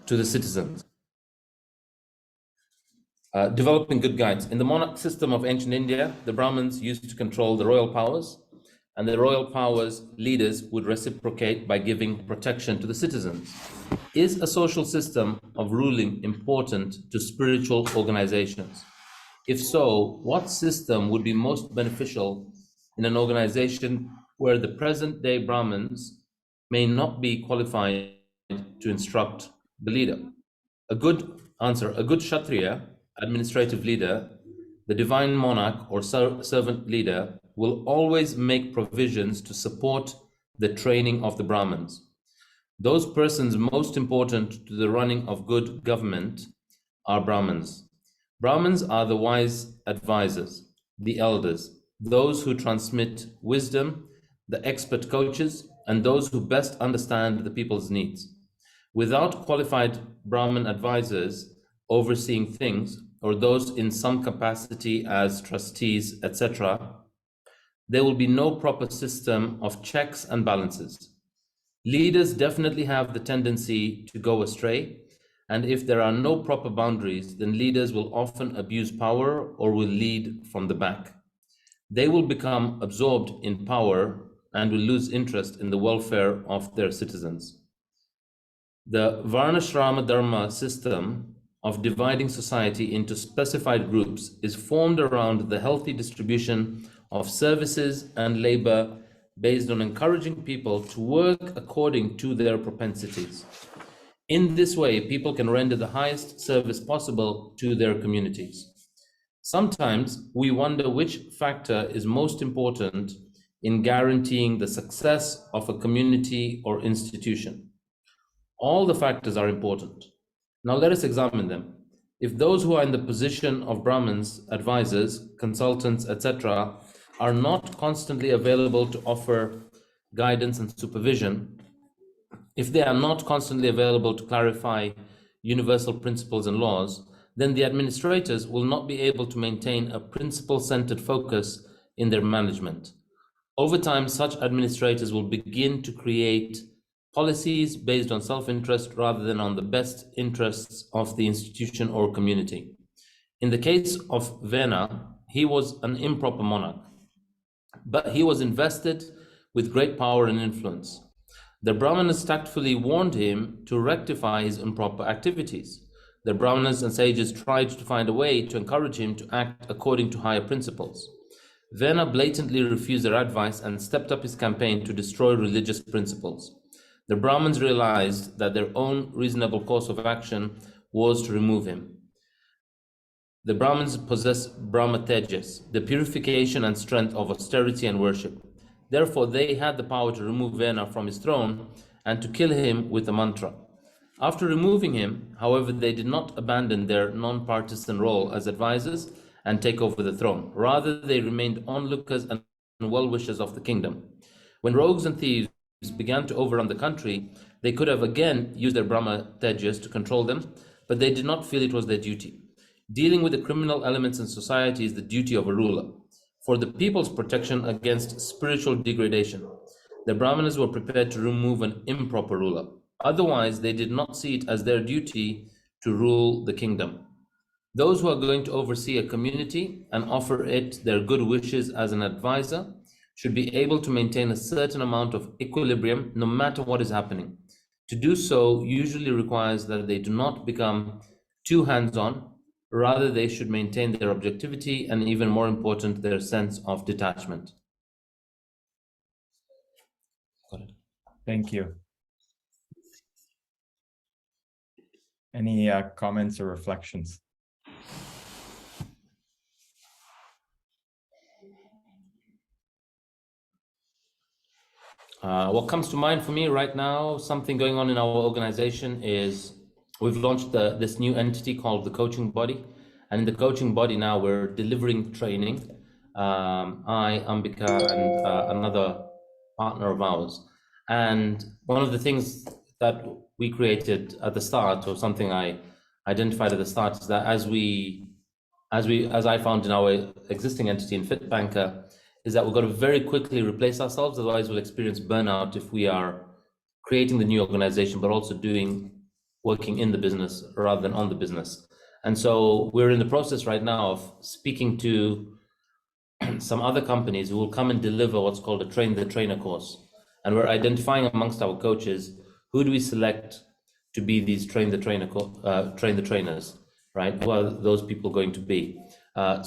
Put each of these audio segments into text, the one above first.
to the citizens. Developing good guides. In the monarch system of ancient India, the Brahmins used to control the royal powers, and the royal powers leaders would reciprocate by giving protection to the citizens. Is a social system of ruling important to spiritual organizations? If so, what system would be most beneficial in an organization where the present-day Brahmins may not be qualified to instruct the leader? A good Kshatriya, administrative leader, the divine monarch or servant leader, will always make provisions to support the training of the Brahmins. Those persons most important to the running of good government are Brahmins. Brahmins are the wise advisors, the elders, those who transmit wisdom, the expert coaches, and those who best understand the people's needs. Without qualified Brahmin advisors overseeing things, or those in some capacity as trustees, etc., there will be no proper system of checks and balances. Leaders definitely have the tendency to go astray, and if there are no proper boundaries, then leaders will often abuse power or will lead from the back. They will become absorbed in power and will lose interest in the welfare of their citizens. The Varnashrama Dharma system of dividing society into specified groups is formed around the healthy distribution of services and labor based on encouraging people to work according to their propensities. In this way, people can render the highest service possible to their communities. Sometimes we wonder which factor is most important in guaranteeing the success of a community or institution. All the factors are important. Now let us examine them. If those who are in the position of Brahmins, advisors, consultants, etc., are not constantly available to offer guidance and supervision, if they are not constantly available to clarify universal principles and laws, then the administrators will not be able to maintain a principle-centered focus in their management. Over time, such administrators will begin to create policies based on self-interest rather than on the best interests of the institution or community. In the case of Vena, he was an improper monarch, but he was invested with great power and influence. The Brahmanas tactfully warned him to rectify his improper activities. The Brahmanas and sages tried to find a way to encourage him to act according to higher principles. Vena blatantly refused their advice and stepped up his campaign to destroy religious principles. The Brahmins realized that their own reasonable course of action was to remove him. The Brahmins possess Brahma Tejas, the purification and strength of austerity and worship. Therefore, they had the power to remove Vena from his throne and to kill him with a mantra. After removing him, however, they did not abandon their non-partisan role as advisors and take over the throne. Rather, they remained onlookers and well-wishers of the kingdom. When rogues and thieves began to overrun the country, they could have again used their Brahma Tejas to control them, but they did not feel it was their duty. Dealing with the criminal elements in society is the duty of a ruler. For the people's protection against spiritual degradation, the Brahmanas were prepared to remove an improper ruler. Otherwise, they did not see it as their duty to rule the kingdom. Those who are going to oversee a community and offer it their good wishes as an advisor should be able to maintain a certain amount of equilibrium no matter what is happening. To do so usually requires that they do not become too hands-on. Rather, they should maintain their objectivity and, even more important, their sense of detachment. Thank you. Any comments or reflections? What comes to mind for me right now, something going on in our organization is we've launched this new entity called the Coaching Body. And in the Coaching Body now we're delivering training. I, Ambika, and another partner of ours. And one of the things that we created at the start, or something I identified at the start, is that as I found in our existing entity in FitBanker, is that we've got to very quickly replace ourselves, otherwise we'll experience burnout if we are creating the new organization, but also doing working in the business rather than on the business. And so we're in the process right now of speaking to some other companies who will come and deliver what's called a train the trainer course. And we're identifying amongst our coaches, who do we select to be these train the trainers, right? Who are those people going to be?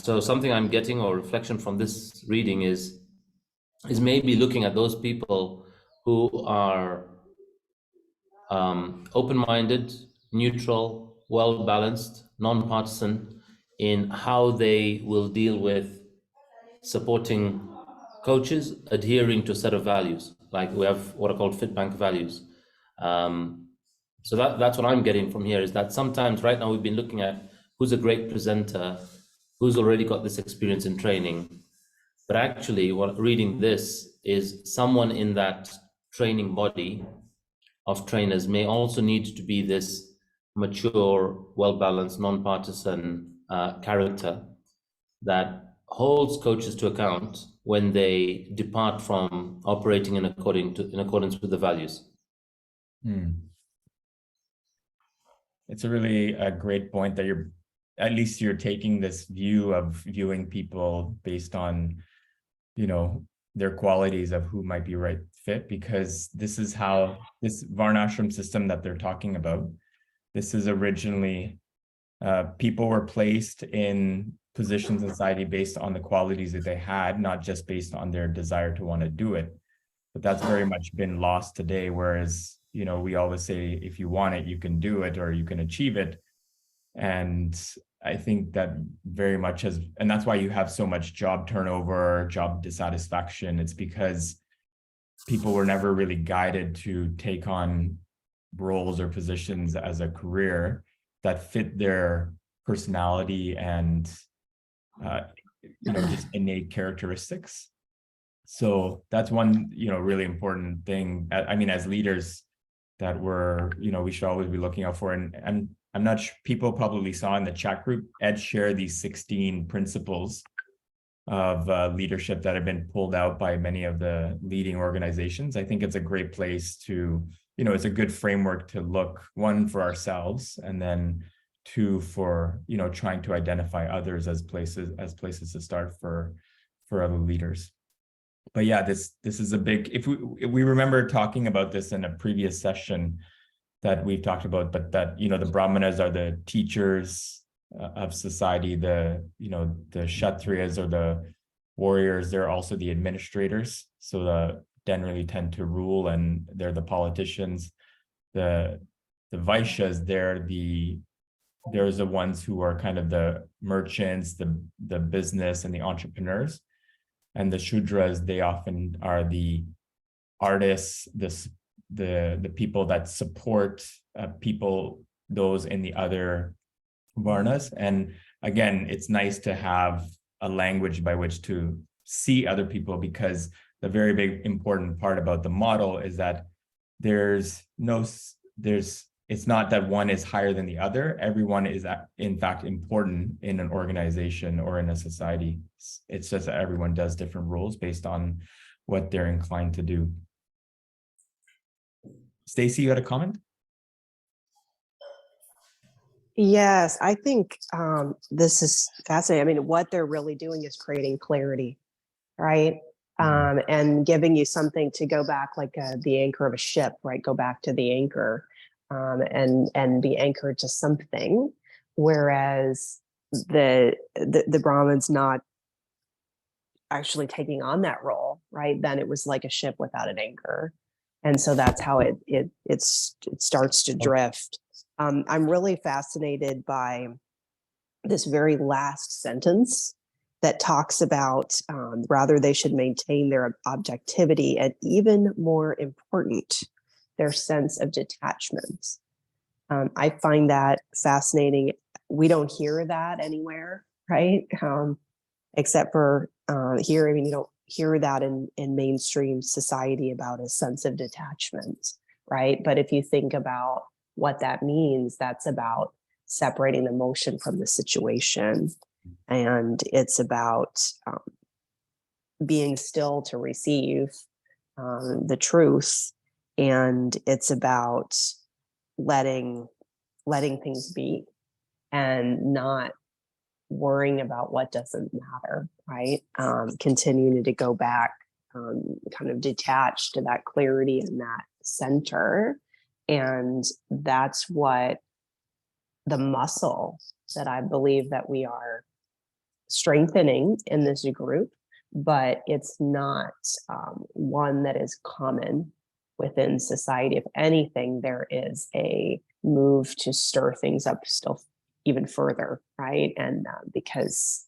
So something I'm getting, or reflection from this reading, is maybe looking at those people who are open-minded, neutral, well-balanced, non-partisan in how they will deal with supporting coaches adhering to a set of values. Like we have what are called FitBank values. So that's what I'm getting from here, is that sometimes right now we've been looking at who's a great presenter, who's already got this experience in training. But actually, what reading this is someone in that training body of trainers may also need to be this mature, well-balanced, non-partisan character that holds coaches to account when they depart from operating in accordance with the values. It's a really great point that at least you're taking this view of viewing people based on, their qualities of who might be right fit, because this is how this Varnashram system that they're talking about, this is originally, people were placed in positions in society based on the qualities that they had, not just based on their desire to want to do it. But that's very much been lost today, whereas, we always say, if you want it, you can do it, or you can achieve it. And I think that very much and that's why you have so much job turnover, job dissatisfaction. It's because people were never really guided to take on roles or positions as a career that fit their personality and, just innate characteristics. So that's one, really important thing. I mean, as leaders, that we should always be looking out for. And I'm not sure, people probably saw in the chat group, Ed shared these 16 principles of leadership that have been pulled out by many of the leading organizations. I think it's a great place to, it's a good framework to look, one, for ourselves, and then two, for, trying to identify others as places to start for other leaders. But yeah, this is a big, if we remember talking about this in a previous session that we've talked about, but that, the Brahmanas are the teachers of society, the Kshatriyas or the warriors, they're also the administrators. So the generally tend to rule, and they're the politicians. The Vaishyas, they're the ones who are kind of the merchants, the business and the entrepreneurs. And the Shudras, they often are the artists, the people that support those in the other Varnas. And again, it's nice to have a language by which to see other people, because the very big important part about the model is that it's not that one is higher than the other. Everyone is in fact important in an organization or in a society. It's just that everyone does different roles based on what they're inclined to do. Stacey, you had a comment? Yes, I think this is fascinating. I mean, what they're really doing is creating clarity, right? And giving you something to go back, like the anchor of a ship, right? Go back to the anchor and be anchored to something. Whereas the Brahmin's not actually taking on that role, right? Then it was like a ship without an anchor. And so that's how it starts to drift. I'm really fascinated by this very last sentence that talks about rather they should maintain their objectivity, and even more important, their sense of detachment. I find that fascinating. We don't hear that anywhere, right? Except for here. I mean, you don't hear that in mainstream society about a sense of detachment, right? But if you think about what that means, that's about separating the emotion from the situation. And it's about being still to receive the truth. And it's about letting letting things be and not worrying about what doesn't matter, right? Continuing to go back, kind of detached to that clarity and that center. And that's what the muscle that I believe that we are strengthening in this group, but it's not one that is common within society. If anything, there is a move to stir things up still even further, right? And because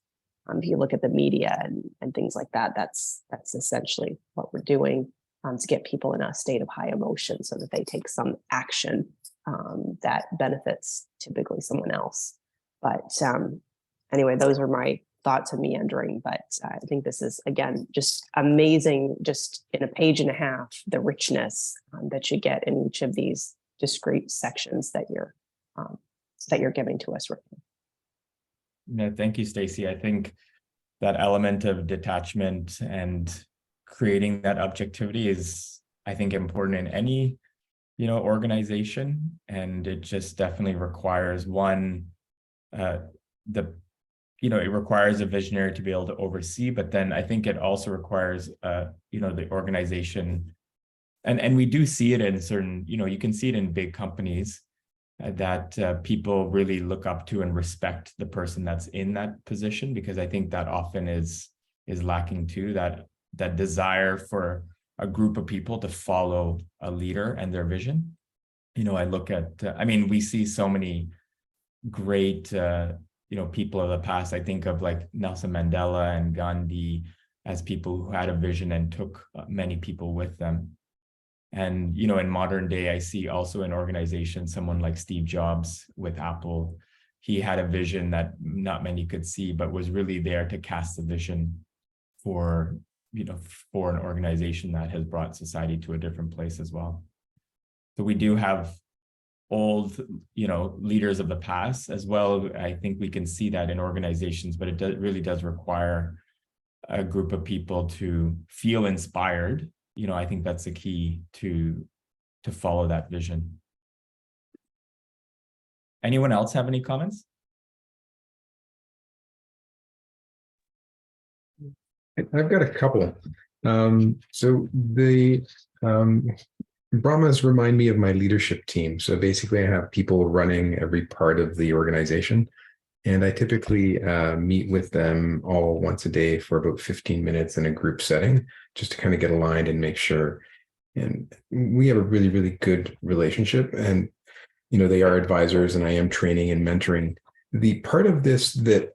if you look at the media and things like that, that's essentially what we're doing to get people in a state of high emotion so that they take some action that benefits typically someone else. But anyway, those are my thoughts of meandering, but I think this is, again, just amazing, just in a page and a half, the richness that you get in each of these discrete sections that you're giving to us right now. No, thank you, Stacey. I think that element of detachment and creating that objectivity is, I think, important in any, organization. And it just definitely requires it requires a visionary to be able to oversee, but then I think it also requires, the organization. And we do see it in certain, you can see it in big companies that people really look up to and respect the person that's in that position, because I think that often is lacking too, that desire for a group of people to follow a leader and their vision. I look at, we see so many great, people of the past. I think of like Nelson Mandela and Gandhi as people who had a vision and took many people with them. And, in modern day, I see also in organizations, someone like Steve Jobs with Apple. He had a vision that not many could see, but was really there to cast the vision for an organization that has brought society to a different place as well. So we do have old, leaders of the past as well. I think we can see that in organizations, but it really does require a group of people to feel inspired. I think that's the key to follow that vision. Anyone else have any comments? I've got a couple. So the Brahmas remind me of my leadership team. So basically I have people running every part of the organization. And I typically meet with them all once a day for about 15 minutes in a group setting, just to kind of get aligned and make sure. And we have a really, really good relationship. And, they are advisors and I am training and mentoring. The part of this that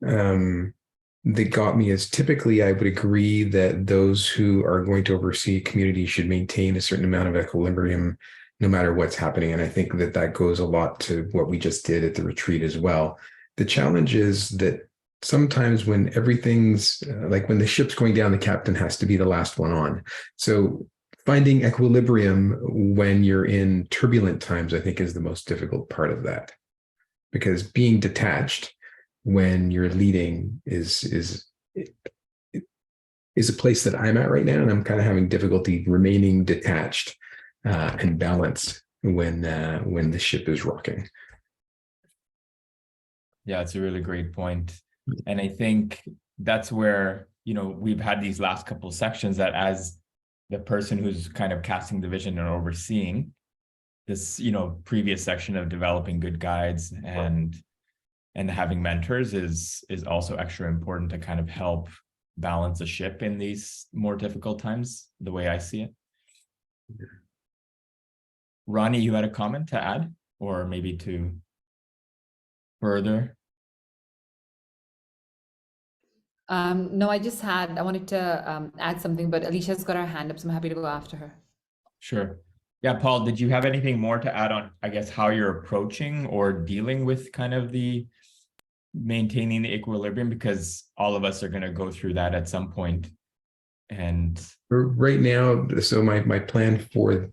got me is typically I would agree that those who are going to oversee a community should maintain a certain amount of equilibrium no matter what's happening. And I think that goes a lot to what we just did at the retreat as well. The challenge is that sometimes when everything's like when the ship's going down, the captain has to be the last one on. So finding equilibrium when you're in turbulent times, I think, is the most difficult part of that, because being detached when you're leading is a place that I'm at right now, and I'm kind of having difficulty remaining detached and balanced when the ship is rocking. Yeah, it's a really great point. And I think that's where, we've had these last couple of sections that as the person who's kind of casting the vision and overseeing this, previous section of developing good guides and having mentors is also extra important to kind of help balance the ship in these more difficult times, the way I see it. Ronnie, you had a comment to add, or maybe to further? No, I wanted to add something, but Alicia's got her hand up, so I'm happy to go after her. Sure. Yeah, Paul, did you have anything more to add on, I guess, how you're approaching or dealing with kind of the maintaining the equilibrium? Because all of us are going to go through that at some point. And right now, so my plan for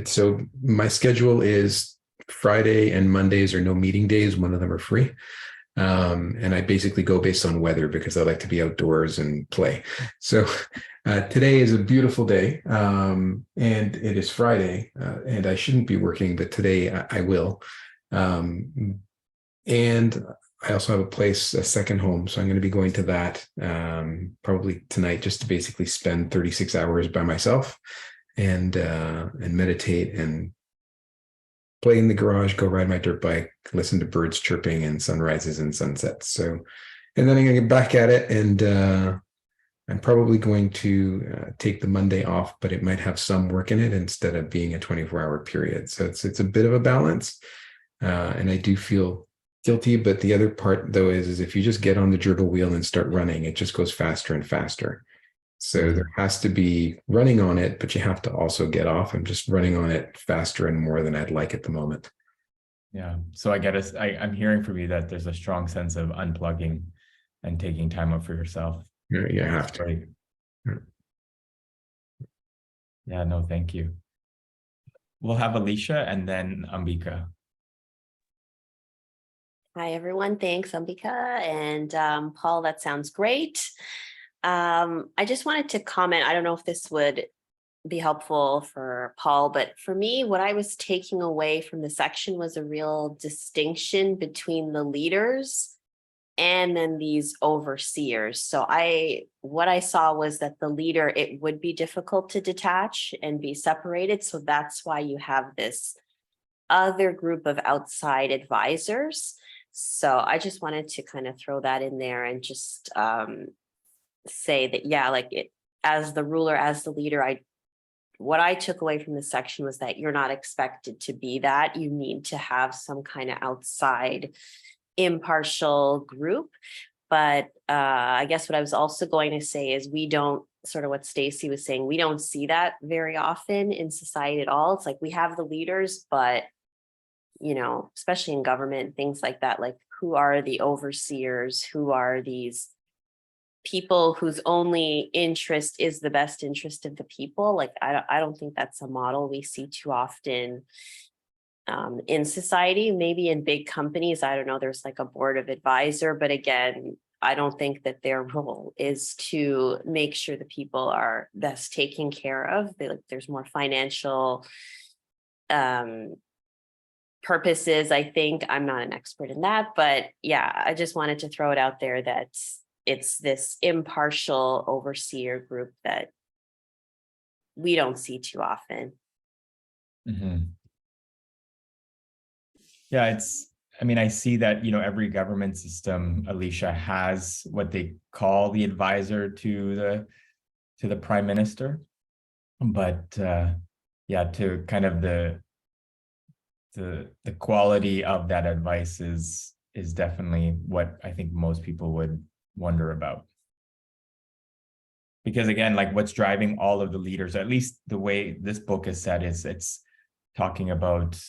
so my schedule is Friday and Mondays are no meeting days. One of them are free. And I basically go based on weather because I like to be outdoors and play. So today is a beautiful day, and it is Friday, and I shouldn't be working, but today I will. And I also have a second home. So I'm going to be going to that probably tonight, just to basically spend 36 hours by myself and meditate and play in the garage, go ride my dirt bike, listen to birds chirping and sunrises and sunsets. So, and then I'm going to get back at it, and I'm probably going to take the Monday off, but it might have some work in it instead of being a 24-hour period. So it's a bit of a balance, and I do feel guilty. But the other part, though, is if you just get on the gerbil wheel and start running, it just goes faster and faster. So there has to be running on it, but you have to also get off. I'm just running on it faster and more than I'd like at the moment. Yeah. So I'm hearing from you that there's a strong sense of unplugging and taking time up for yourself. You have to. Right. Yeah, no, thank you. We'll have Alicia and then Ambika. Hi, everyone. Thanks, Ambika. And Paul, that sounds great. I just wanted to comment. I don't know if this would be helpful for Paul, but for me, what I was taking away from the section was a real distinction between the leaders and then these overseers. So what I saw was that the leader, it would be difficult to detach and be separated. So that's why you have this other group of outside advisors. So I just wanted to kind of throw that in there and just say that, yeah, like it, as the ruler, as the leader, what I took away from this section was that you're not expected to be that. You need to have some kind of outside impartial group. But I guess what I was also going to say is we don't, sort of what Stacy was saying, we don't see that very often in society at all. It's like we have the leaders, but you know, especially in government, things like that, like who are the overseers? Who are these people whose only interest is the best interest of the people? Like, I don't think that's a model we see too often in society. Maybe in big companies, I don't know, there's like a board of advisor, but again, I don't think that their role is to make sure the people are best taken care of. There's more financial purposes, I think. I'm not an expert in that, but yeah, I just wanted to throw it out there that it's this impartial overseer group that we don't see too often. Mm-hmm. Yeah, I see that, every government system, Alicia, has what they call the advisor to the prime minister. But to kind of the quality of that advice is definitely what I think most people would wonder about. Because again, like what's driving all of the leaders, at least the way this book is set, is it's talking about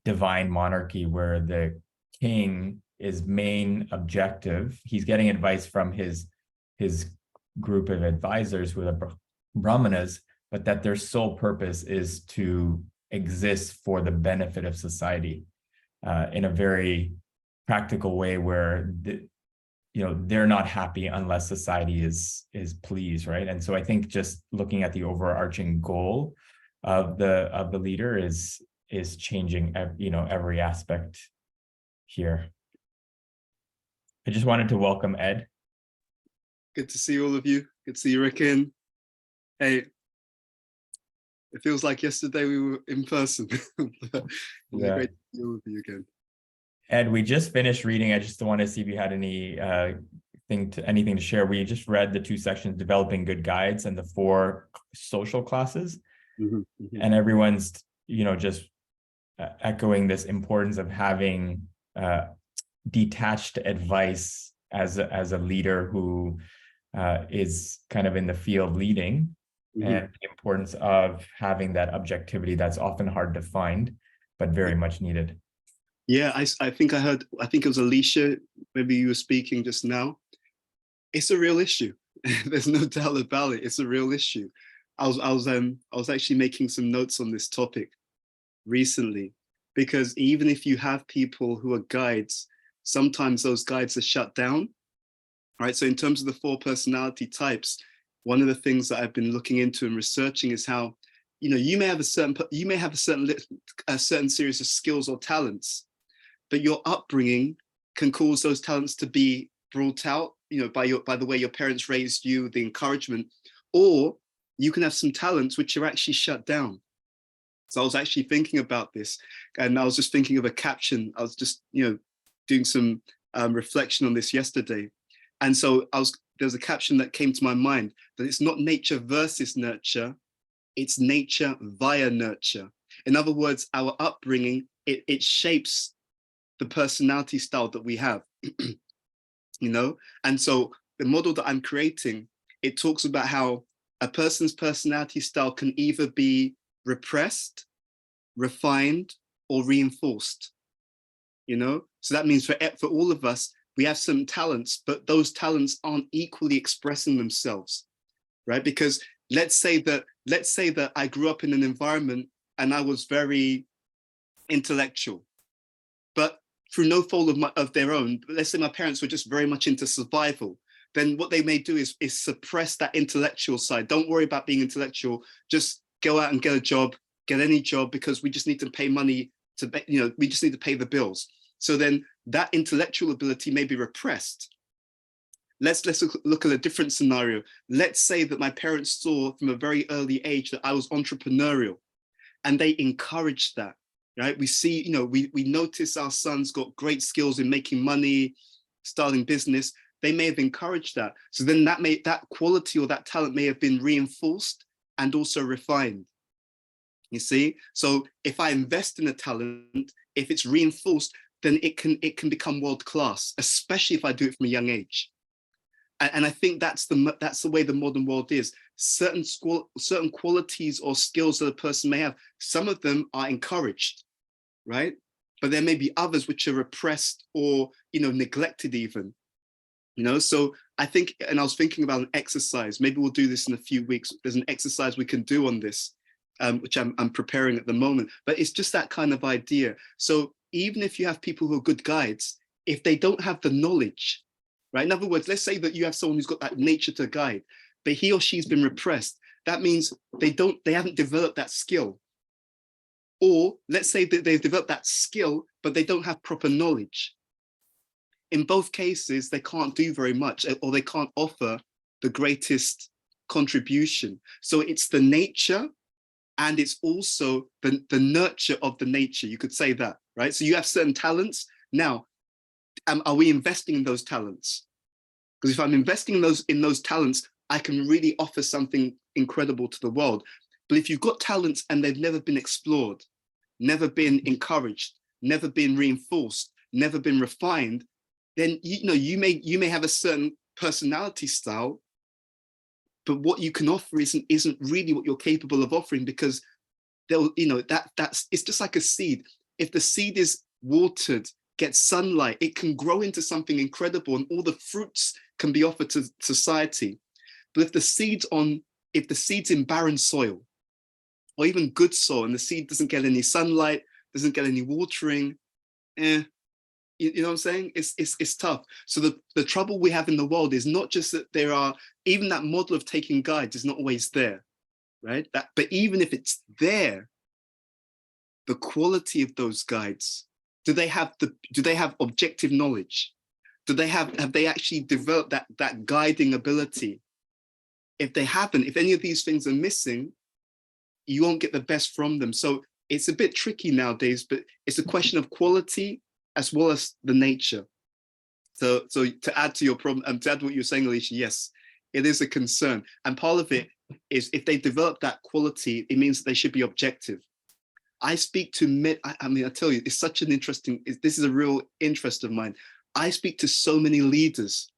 divine monarchy, where the king is main objective. He's getting advice from his group of advisors who are the brahmanas, but that their sole purpose is to exist for the benefit of society in a very practical way, where they're not happy unless society is pleased, right? And so I think just looking at the overarching goal of the leader is changing every aspect here. I just wanted to welcome Ed. Good to see all of you. Good to see you, Rikin. Hey, it feels like yesterday we were in person. Yeah. Great to see all of you again. Ed, we just finished reading. I just wanted to see if you had anything to share. We just read the 2 sections, developing good guides and the 4 social classes. Mm-hmm, mm-hmm. And everyone's, just echoing this importance of having detached advice as a leader who is kind of in the field leading, mm-hmm. and the importance of having that objectivity that's often hard to find, but very much needed. Yeah, I think it was Alicia, maybe you were speaking just now. It's a real issue. There's no doubt about it. It's a real issue. I was actually making some notes on this topic recently, because even if you have people who are guides, sometimes those guides are shut down. Right. So in terms of the 4 personality types, one of the things that I've been looking into and researching is how you know, you may have a certain series of skills or talents, but your upbringing can cause those talents to be brought out, you know, by the way your parents raised you, the encouragement, or you can have some talents which are actually shut down. So I was actually thinking about this, and I was just thinking of a caption. I was just, you know, doing some reflection on this yesterday. And so there's a caption that came to my mind, that it's not nature versus nurture, it's nature via nurture. In other words, our upbringing, it shapes the personality style that we have, you know? And so the model that I'm creating, it talks about how a person's personality style can either be repressed, refined, or reinforced, you know? So that means for all of us, we have some talents, but those talents aren't equally expressing themselves, right? Because let's say that I grew up in an environment and I was very intellectual, but through no fault of their own, let's say my parents were just very much into survival, then what they may do is suppress that intellectual side. Don't worry about being intellectual, just go out and get a job, get any job, because we just need to pay money to, you know, we just need to pay the bills. So then that intellectual ability may be repressed. Let's look at a different scenario. Let's say that my parents saw from a very early age that I was entrepreneurial, and they encouraged that, right? We see, you know, we notice our son's got great skills in making money, starting business. They may have encouraged that. So then that quality or that talent may have been reinforced and also refined. You see? So if I invest in a talent, if it's reinforced, then it can become world class, especially if I do it from a young age. And I think that's the way the modern world is. Certain qualities or skills that a person may have, some of them are encouraged, right? But there may be others which are repressed or, you know, neglected even, you know? So I think, and I was thinking about an exercise, maybe we'll do this in a few weeks. There's an exercise we can do on this, which I'm preparing at the moment, but it's just that kind of idea. So even if you have people who are good guides, if they don't have the knowledge, right? In other words, let's say that you have someone who's got that nature to guide, but he or she's been repressed. That means they haven't developed that skill. Or let's say that they've developed that skill, but they don't have proper knowledge. In both cases, they can't do very much, or they can't offer the greatest contribution. So it's the nature, and it's also the nurture of the nature. You could say that, right? So you have certain talents. Now, are we investing in those talents? Because if I'm investing in those talents, I can really offer something incredible to the world. But if you've got talents and they've never been explored, never been encouraged, never been reinforced, never been refined, then you may have a certain personality style, but what you can offer isn't really what you're capable of offering, because it's just like a seed. If the seed is watered, gets sunlight, it can grow into something incredible, and all the fruits can be offered to society. But if the seed's in barren soil, or even good soil, and the seed doesn't get any sunlight, doesn't get any watering, you know what I'm saying? It's tough. So the trouble we have in the world is not just that there are, even that model of taking guides is not always there, right? But even if it's there, the quality of those guides, do they have objective knowledge? Have they actually developed that guiding ability? If they haven't, if any of these things are missing, you won't get the best from them. So it's a bit tricky nowadays, but it's a question of quality as well as the nature. So to add to your problem, to add to what you're saying, Alicia, yes, it is a concern. And part of it is, if they develop that quality, it means they should be objective. I speak to, I mean, I tell you, it's such an interesting, this is a real interest of mine. I speak to so many leaders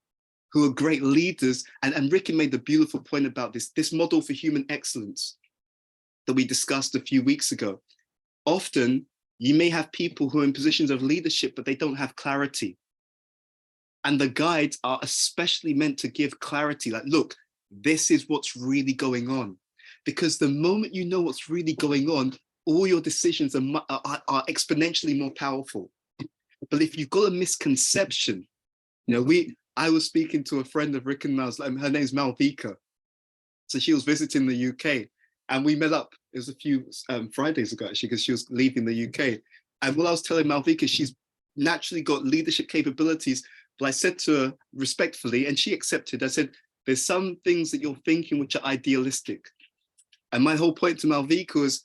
who are great leaders. And Ricky made the beautiful point about this model for human excellence that we discussed a few weeks ago. Often, you may have people who are in positions of leadership, but they don't have clarity. And the guides are especially meant to give clarity, like, look, this is what's really going on. Because the moment you know what's really going on, all your decisions are exponentially more powerful. But if you've got a misconception, I was speaking to a friend of Rick and Mal's, her name's Malvika. So she was visiting the UK. And we met up. It was a few Fridays ago, actually, because she was leaving the UK. And what I was telling Malvika, she's naturally got leadership capabilities. But I said to her respectfully, and she accepted, I said, there's some things that you're thinking which are idealistic. And my whole point to Malvika was,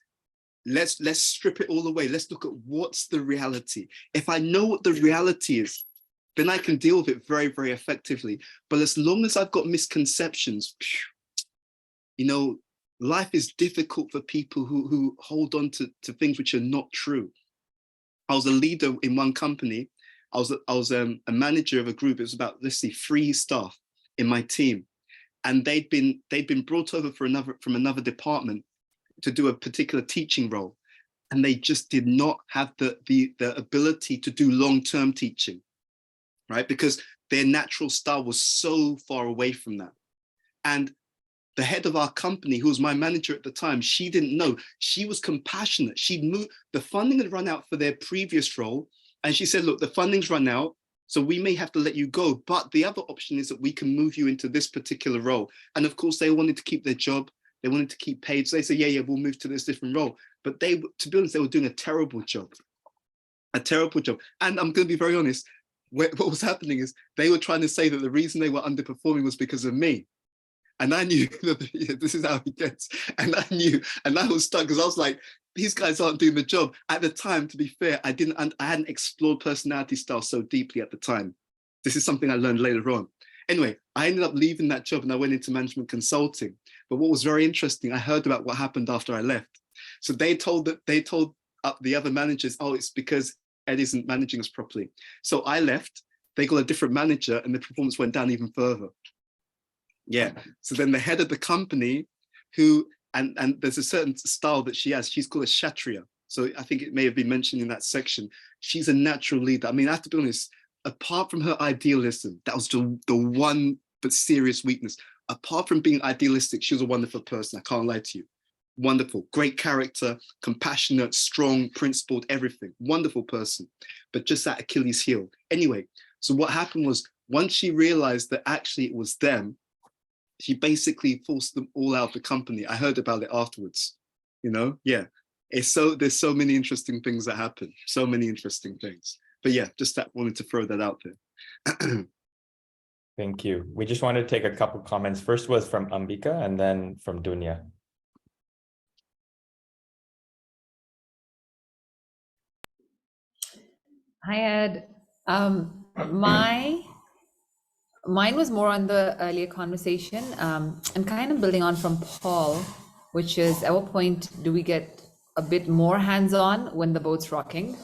let's strip it all away. Let's look at what's the reality. If I know what the reality is, then I can deal with it very, very effectively. But as long as I've got misconceptions, you know, life is difficult for people who hold on to things which are not true. I was a leader in one company. I was a manager of a group. It was about, let's see, 3 staff in my team. And they'd been brought over from another department to do a particular teaching role. And they just did not have the ability to do long-term teaching, right? Because their natural style was so far away from that. And the head of our company, who was my manager at the time, she didn't know. She was compassionate. She'd moved, the funding had run out for their previous role. And she said, look, the funding's run out, so we may have to let you go. But the other option is that we can move you into this particular role. And of course, they wanted to keep their job. They wanted to keep paid. So they said, yeah, we'll move to this different role. But they, to be honest, they were doing a terrible job. A terrible job. And I'm going to be very honest, what was happening is they were trying to say that the reason they were underperforming was because of me. And I knew that this is how it gets. And I knew, and I was stuck because I was like, these guys aren't doing the job. At the time, to be fair, I hadn't explored personality style so deeply at the time. This is something I learned later on. Anyway, I ended up leaving that job and I went into management consulting. But what was very interesting, I heard about what happened after I left. So they told the other managers, oh, it's because Ed isn't managing us properly. So I left, they got a different manager and the performance went down even further. Yeah, so then the head of the company who, and there's a certain style that she has, she's called a Kshatriya. So I think it may have been mentioned in that section. She's a natural leader. I mean, I have to be honest, apart from her idealism, that was the one but serious weakness. Apart from being idealistic, she was a wonderful person, I can't lie to you. Wonderful, great character, compassionate, strong, principled, everything. Wonderful person, but just that Achilles heel. Anyway, so what happened was, once she realized that actually it was them, she basically forced them all out of the company. I heard about it afterwards, you know? Yeah, there's so many interesting things that happen, so many interesting things. But yeah, just wanted to throw that out there. Thank you. We just wanted to take a couple comments. First was from Ambika and then from Dunya. Hi, Ed. Mine was more on the earlier conversation, and kind of building on from Paul, which is at what point do we get a bit more hands-on when the boat's rocking?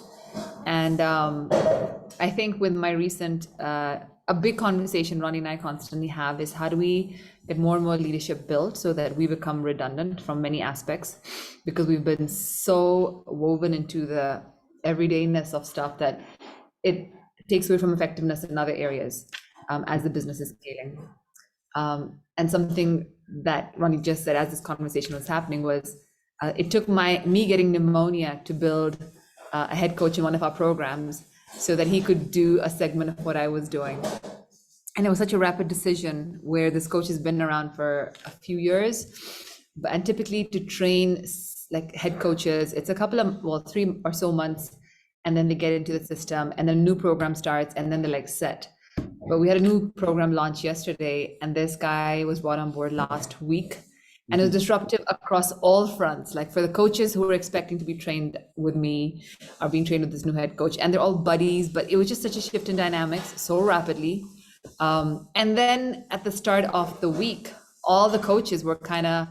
And I think with my recent, a big conversation Ronnie and I constantly have is how do we get more and more leadership built so that we become redundant from many aspects, because we've been so woven into the everydayness of stuff that it takes away from effectiveness in other areas as the business is scaling. And something that Ronnie just said as this conversation was happening was, it took me getting pneumonia to build a head coach in one of our programs so that he could do a segment of what I was doing. And it was such a rapid decision where this coach has been around for a few years, and typically to train like head coaches, it's a couple of, well, 3 or so months, and then they get into the system and then a new program starts and then they're like set. But we had a new program launch yesterday and this guy was brought on board last week, and it was disruptive across all fronts. Like for the coaches who were expecting to be trained with me are being trained with this new head coach, and they're all buddies, but it was just such a shift in dynamics so rapidly. And then at the start of the week, all the coaches were kind of,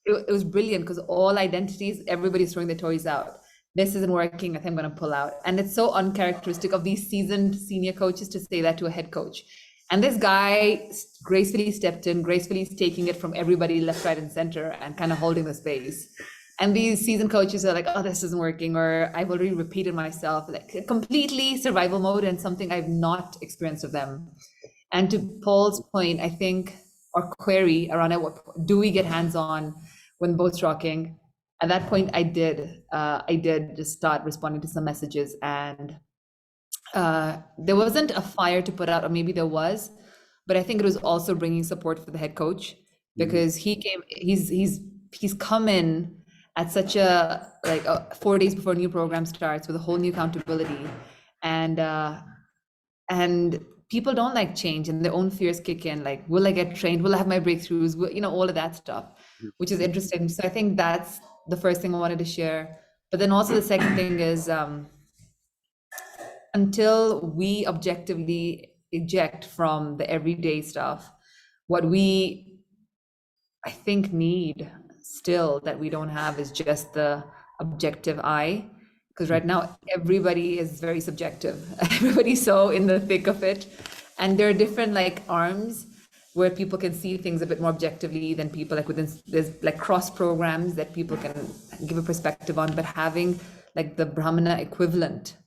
it was brilliant because all identities, everybody's throwing their toys out. This isn't working, I think I'm going to pull out. And it's so uncharacteristic of these seasoned senior coaches to say that to a head coach. And this guy gracefully stepped in, gracefully taking it from everybody left, right, and center and kind of holding the space. And these seasoned coaches are like, oh, this isn't working, or I've already repeated myself, like completely survival mode and something I've not experienced of them. And to Paul's point, I think, or query around at what do we get hands-on when boat's rocking? At that point, I did just start responding to some messages, and there wasn't a fire to put out, or maybe there was, but I think it was also bringing support for the head coach, because he's he's come in at such a 4 days before a new program starts with a whole new accountability, and people don't like change, and their own fears kick in, like, will I get trained, will I have my breakthroughs, all of that stuff, which is interesting. So I think that's the first thing I wanted to share. But then also the second thing is, until we objectively eject from the everyday stuff, what we, I think, need still that we don't have is just the objective eye. Because right now, everybody is very subjective. Everybody's so in the thick of it. And there are different arms where people can see things a bit more objectively than people there's cross programs that people can give a perspective on, but having the Brahmana equivalent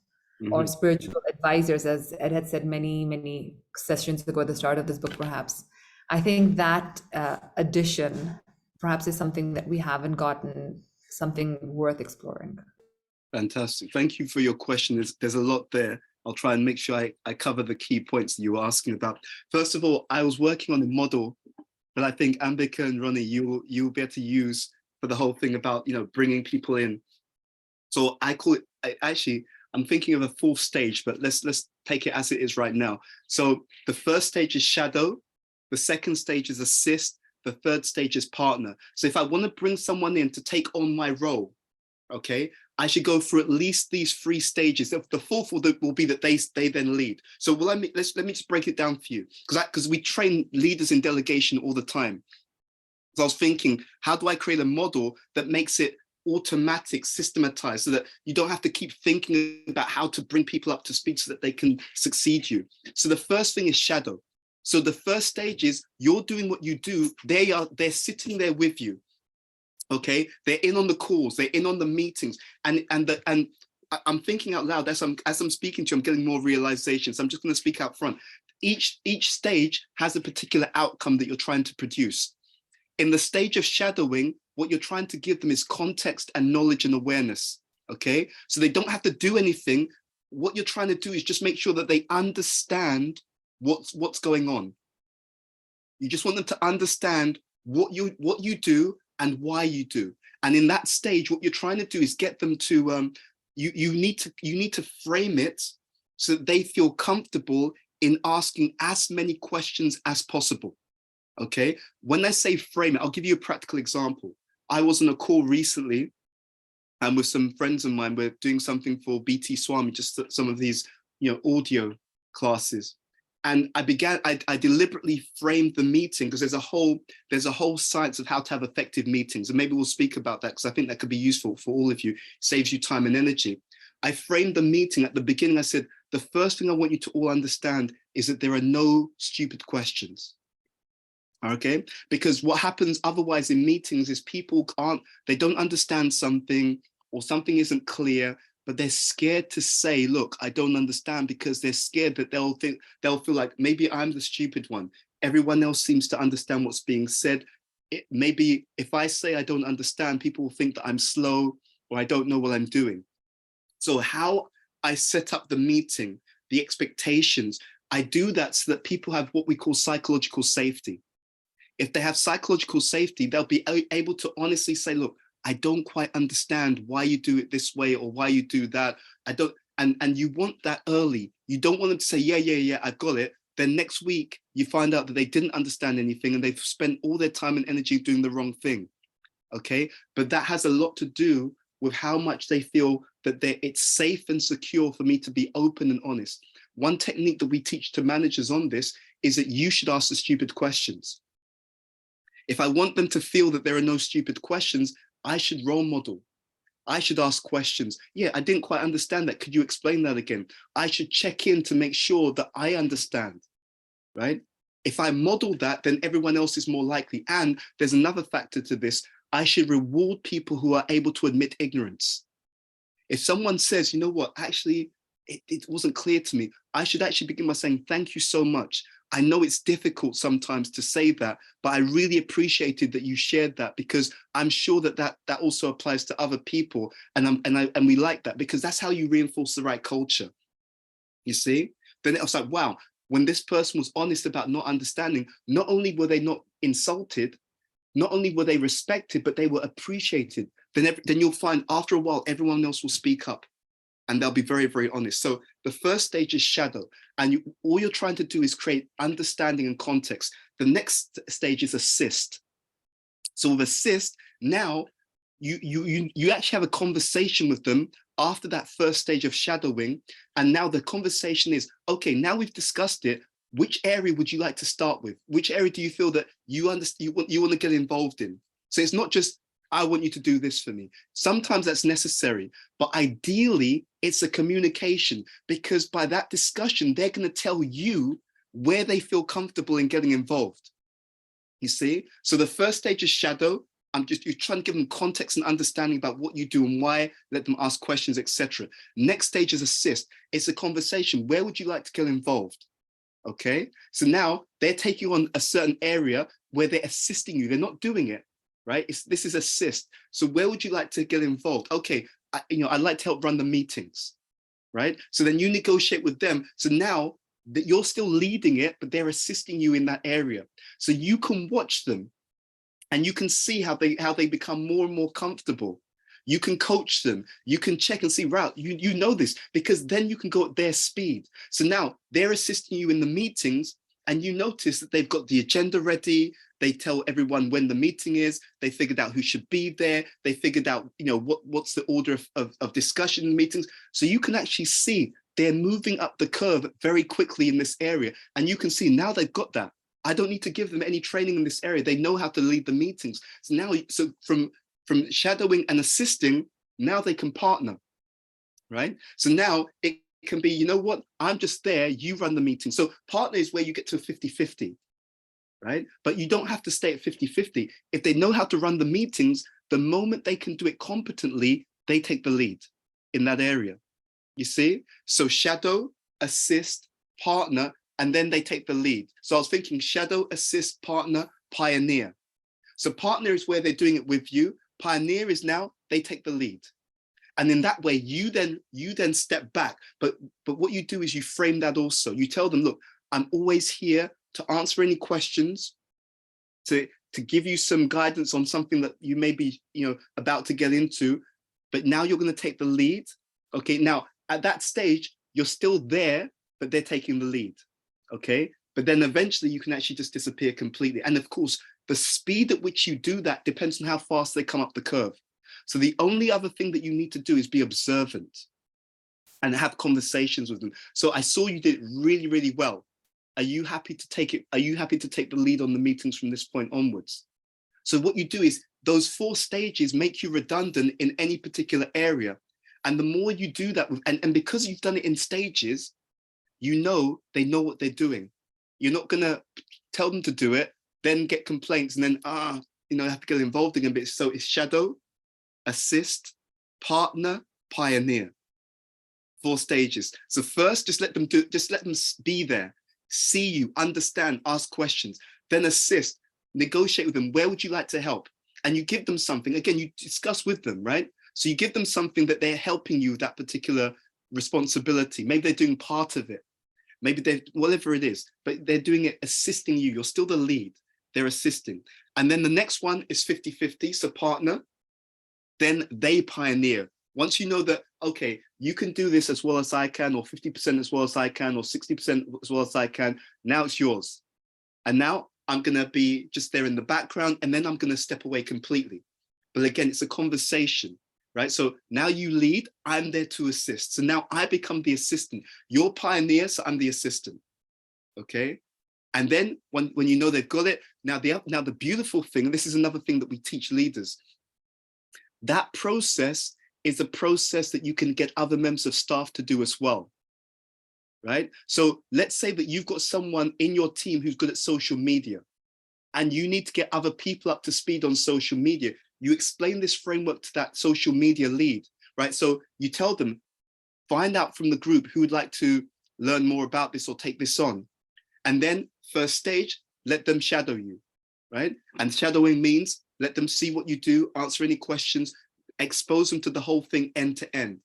or spiritual advisors, as Ed had said many sessions ago at the start of this book, perhaps. I think that addition perhaps is something that we haven't gotten, something worth exploring. Fantastic. Thank you for your question. There's a lot there. I'll try and make sure I cover the key points that you were asking about. First of all, I was working on a model that I think Ambika and Ronnie, you'll be able to use for the whole thing about, bringing people in. So I call it, I'm thinking of a fourth stage, but let's take it as it is right now. So the first stage is shadow. The second stage is assist. The third stage is partner. So if I want to bring someone in to take on my role, okay, I should go through at least these 3 stages. The fourth will be that they then lead. So let me just break it down for you, because we train leaders in delegation all the time. So I was thinking, how do I create a model that makes it automatic, systematized, so that you don't have to keep thinking about how to bring people up to speed so that they can succeed you? So the first thing is shadow. So the first stage is you're doing what you do. They're sitting there with you. Okay, they're in on the calls, they're in on the meetings, and I'm thinking out loud as I'm speaking to you. I'm getting more realizations. I'm just going to speak out front. Each stage has a particular outcome that you're trying to produce. In the stage of shadowing, what you're trying to give them is context and knowledge and awareness. Okay, so they don't have to do anything. What you're trying to do is just make sure that they understand what's going on. You just want them to understand what you do and why you do. And in that stage, what you're trying to do is get them to you need to frame it so that they feel comfortable in asking as many questions as possible. Okay, when I say frame it, I'll give you a practical example. I was on a call recently and with some friends of mine. We're doing something for BT Swami, just some of these audio classes. And I deliberately framed the meeting, because there's a whole science of how to have effective meetings. And maybe we'll speak about that, because I think that could be useful for all of you, saves you time and energy. I framed the meeting at the beginning. I said, the first thing I want you to all understand is that there are no stupid questions. Okay, because what happens otherwise in meetings is people they don't understand something, or something isn't clear, but they're scared to say, look, I don't understand, because they're scared that they'll feel like maybe I'm the stupid one. Everyone else seems to understand what's being said. Maybe if I say I don't understand, people will think that I'm slow or I don't know what I'm doing. So how I set up the meeting, the expectations, I do that so that people have what we call psychological safety. If they have psychological safety, they'll be able to honestly say, look, I don't quite understand why you do it this way or why you do that. I don't, and you want that early. You don't want them to say, yeah, I got it. Then next week, you find out that they didn't understand anything and they've spent all their time and energy doing the wrong thing. Okay, but that has a lot to do with how much they feel that it's safe and secure for me to be open and honest. One technique that we teach to managers on this is that you should ask the stupid questions. If I want them to feel that there are no stupid questions, I should role model. I should ask questions. Yeah, I didn't quite understand that. Could you explain that again? I should check in to make sure that I understand, right? If I model that, then everyone else is more likely. And there's another factor to this. I should reward people who are able to admit ignorance. If someone says, you know what, actually, it wasn't clear to me, I should actually begin by saying, thank you so much. I know it's difficult sometimes to say that, but I really appreciated that you shared that, because I'm sure that also applies to other people. And we like that, because that's how you reinforce the right culture. You see? Then I was like, wow, when this person was honest about not understanding, not only were they not insulted, not only were they respected, but they were appreciated. Then you'll find after a while, everyone else will speak up and they'll be very, very honest. So the first stage is shadow, and all you're trying to do is create understanding and context. The next stage is assist. So with assist, now you actually have a conversation with them after that first stage of shadowing. And now the conversation is, okay, now we've discussed it. Which area would you like to start with? Which area do you feel that you want to get involved in? So it's not just, I want you to do this for me. Sometimes that's necessary, but ideally it's a communication, because by that discussion, they're going to tell you where they feel comfortable in getting involved. You see? So the first stage is shadow. You're trying to give them context and understanding about what you do and why, let them ask questions, etc. Next stage is assist. It's a conversation. Where would you like to get involved? Okay, so now they're taking on a certain area where they're assisting you. They're not doing it, right? This is assist. So where would you like to get involved? Okay, I'd like to help run the meetings, right? So then you negotiate with them. So now that you're still leading it, but they're assisting you in that area. So you can watch them and you can see how they become more and more comfortable. You can coach them. You can check and see, right, you know this, because then you can go at their speed. So now they're assisting you in the meetings, and you notice that they've got the agenda ready. They tell everyone when the meeting is. They figured out who should be there. They figured out, what's the order of discussion in meetings. So you can actually see they're moving up the curve very quickly in this area. And you can see now they've got that. I don't need to give them any training in this area. They know how to lead the meetings. So now, from shadowing and assisting, now they can partner, right? So now it can be, you know what, I'm just there, you run the meeting. So partner is where you get to 50-50, right? But you don't have to stay at 50-50. If they know how to run the meetings, the moment they can do it competently, they take the lead in that area. You see? So shadow, assist, partner, and then they take the lead. So I was thinking shadow, assist, partner, pioneer. So partner is where they're doing it with you. Pioneer is now they take the lead, and in that way you then step back. But what you do is you frame that also. You tell them, look, I'm always here to answer any questions, to give you some guidance on something that you may be about to get into, but now you're going to take the lead. Okay, now at that stage you're still there, but they're taking the lead. Okay, but then eventually you can actually just disappear completely. And of course, the speed at which you do that depends on how fast they come up the curve. So the only other thing that you need to do is be observant and have conversations with them. So I saw you did it really, really well. Are you happy to take it? Are you happy to take the lead on the meetings from this point onwards? So what you do is those 4 stages make you redundant in any particular area. And the more you do that, and because you've done it in stages, they know what they're doing. You're not gonna tell them to do it, then get complaints, and then have to get involved again. But so it's shadow, assist, partner, pioneer. 4 stages. So first, just let them be there, see you, understand, ask questions. Then assist, negotiate with them. Where would you like to help? And you give them something. Again, you discuss with them, right? So you give them something that they're helping you with that particular responsibility. Maybe they're doing part of it. Maybe they're, whatever it is, but they're doing it, assisting you. You're still the lead. They're assisting. And then the next one is 50-50, so partner. Then they pioneer. Once you know that, okay, you can do this as well as I can, or 50% as well as I can, or 60% as well as I can, now it's yours. And now I'm going to be just there in the background, and then I'm going to step away completely. But again, it's a conversation, right? So now you lead, I'm there to assist. So now I become the assistant. You're pioneer, so I'm the assistant, okay? And then when you know they've got it, now the beautiful thing, and this is another thing that we teach leaders, that process is a process that you can get other members of staff to do as well, right? So let's say that you've got someone in your team who's good at social media, and you need to get other people up to speed on social media. You explain this framework to that social media lead, right? So you tell them, find out from the group who would like to learn more about this or take this on. And then first stage, let them shadow you, right? And shadowing means let them see what you do, answer any questions, expose them to the whole thing end to end.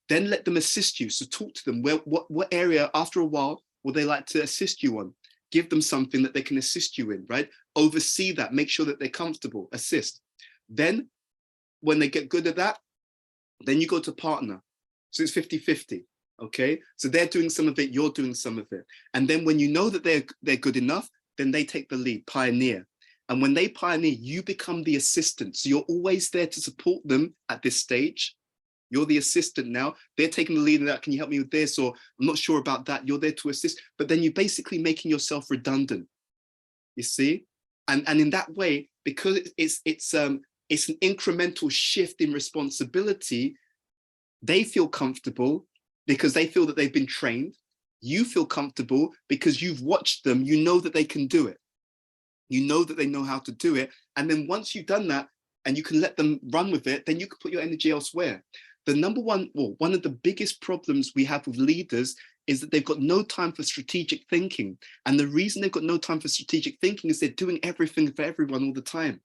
Then let them assist you. So talk to them. What area, after a while, would they like to assist you on? give them something that they can assist you in, right? Oversee that, make sure that they're comfortable, assist. Then when they get good at that, then you go to partner. So it's 50-50, okay? So they're doing some of it, you're doing some of it. And then when you know that they're good enough, then they take the lead, pioneer. And when they pioneer, you become the assistant. So you're always there to support them at this stage. You're the assistant now. They're taking the lead in that. Can you help me with this? Or I'm not sure about that. You're there to assist. But then you're basically making yourself redundant. You see? And in that way, because it's an incremental shift in responsibility, they feel comfortable because they feel that they've been trained. You feel comfortable because you've watched them. You know that they can do it. You know that they know how to do it. And then once you've done that and you can let them run with it, then you can put your energy elsewhere. The number one, well, one of the biggest problems we have with leaders is that they've got no time for strategic thinking. And the reason they've got no time for strategic thinking is they're doing everything for everyone all the time.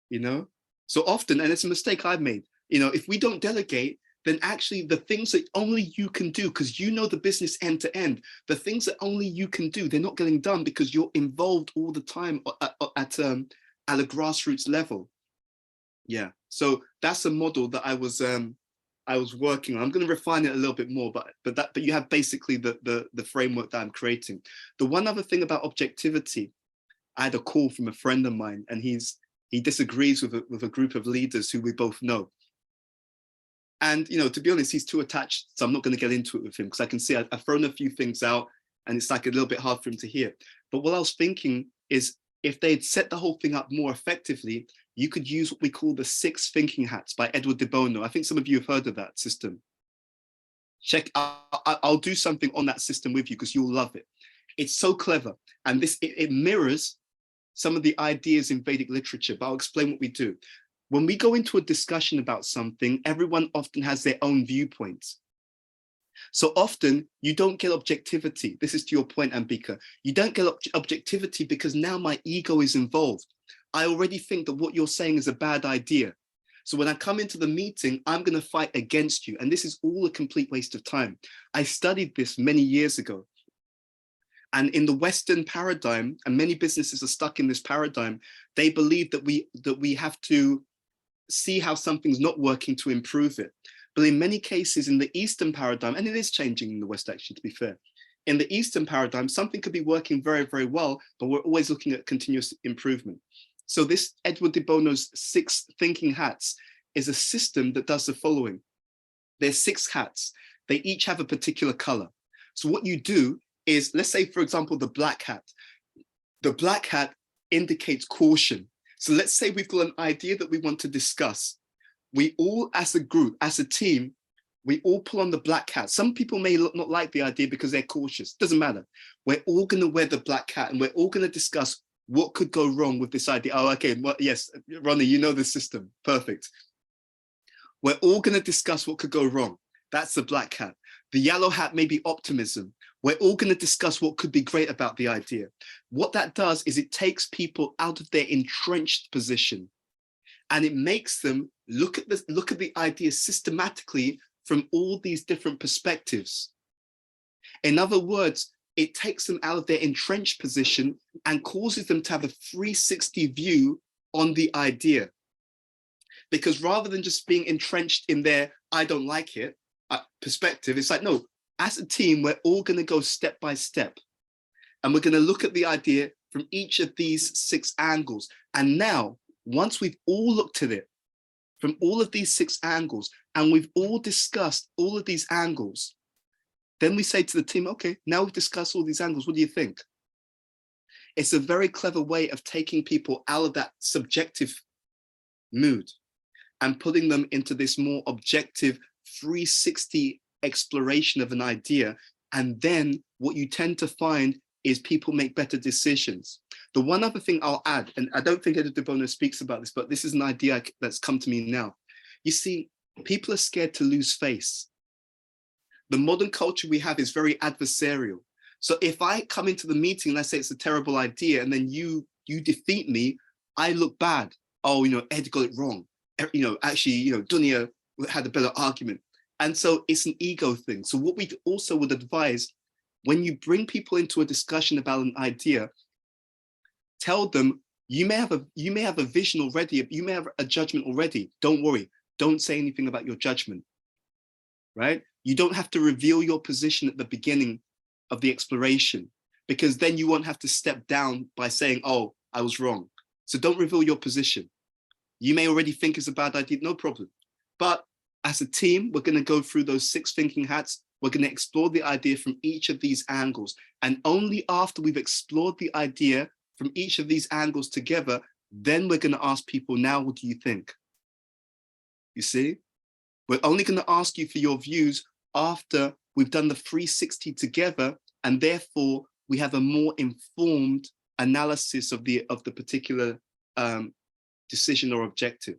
You know, so often, and it's a mistake I've made, you know, if we don't delegate, then actually the things that only you can do, because you know the business end to end, the things that only you can do, they're not getting done because you're involved all the time at a grassroots level. Yeah, so that's a model that I was working on. I'm going to refine it a little bit more, but you have basically the framework that I'm creating. The one other thing about objectivity, I had a call from a friend of mine, and he disagrees with a group of leaders who we both know. And, you know, to be honest, he's too attached, so I'm not going to get into it with him because I can see I've thrown a few things out and it's like a little bit hard for him to hear. But what I was thinking is if they'd set the whole thing up more effectively, you could use what we call the 6 thinking hats by Edward de Bono. I think some of you have heard of that system. I'll do something on that system with you because you'll love it. It's so clever. And it mirrors some of the ideas in Vedic literature, but I'll explain what we do. When we go into a discussion about something, everyone often has their own viewpoints. So often you don't get objectivity. This is to your point, Ambika. You don't get objectivity because now my ego is involved. I already think that what you're saying is a bad idea. So when I come into the meeting, I'm going to fight against you. And this is all a complete waste of time. I studied this many years ago. And in the Western paradigm, and many businesses are stuck in this paradigm, they believe that we have to see how something's not working to improve it. But in many cases in the Eastern paradigm, and it is changing in the West actually, to be fair, in the Eastern paradigm, something could be working very, very well, but we're always looking at continuous improvement. So this Edward de Bono's 6 thinking hats is a system that does the following. There's 6 hats. They each have a particular color. So what you do is, let's say, for example, the black hat. The black hat indicates caution. So let's say we've got an idea that we want to discuss. We all, as a group, as a team, we all pull on the black hat. Some people may not like the idea because they're cautious. Doesn't matter. We're all going to wear the black hat and we're all going to discuss what could go wrong with this idea. Oh, okay. Well, yes, Ronnie, you know the system. Perfect. We're all going to discuss what could go wrong. That's the black hat. The yellow hat may be optimism. We're all going to discuss what could be great about the idea. What that does is it takes people out of their entrenched position and it makes them look at the idea systematically from all these different perspectives. In other words, it takes them out of their entrenched position and causes them to have a 360 view on the idea. Because rather than just being entrenched in their, I don't like it, perspective, it's like, no, as a team, we're all going to go step by step. And we're going to look at the idea from each of these 6 angles. And now, once we've all looked at it from all of these 6 angles, and we've all discussed all of these angles, then we say to the team, okay, now we've discussed all these angles, what do you think? It's a very clever way of taking people out of that subjective mood and putting them into this more objective 360 exploration of an idea. And then what you tend to find is people make better decisions. The one other thing I'll add, and I don't think Edward de Bono speaks about this, but this is an idea that's come to me now. You see, people are scared to lose face. The modern culture we have is very adversarial. So if I come into the meeting and I say it's a terrible idea, and then you defeat me, I look bad. Oh, Ed got it wrong. Actually, Dunya had a better argument. And so it's an ego thing. So what we also would advise when you bring people into a discussion about an idea, tell them you may have a vision already, you may have a judgment already. Don't worry, don't say anything about your judgment, right? You don't have to reveal your position at the beginning of the exploration, because then you won't have to step down by saying, oh, I was wrong. So don't reveal your position. You may already think it's a bad idea, no problem. But as a team, we're going to go through those 6 thinking hats. We're going to explore the idea from each of these angles. And only after we've explored the idea from each of these angles together, then we're going to ask people, now, what do you think? You see? We're only going to ask you for your views after we've done the 360 together, and therefore we have a more informed analysis of the particular decision or objective.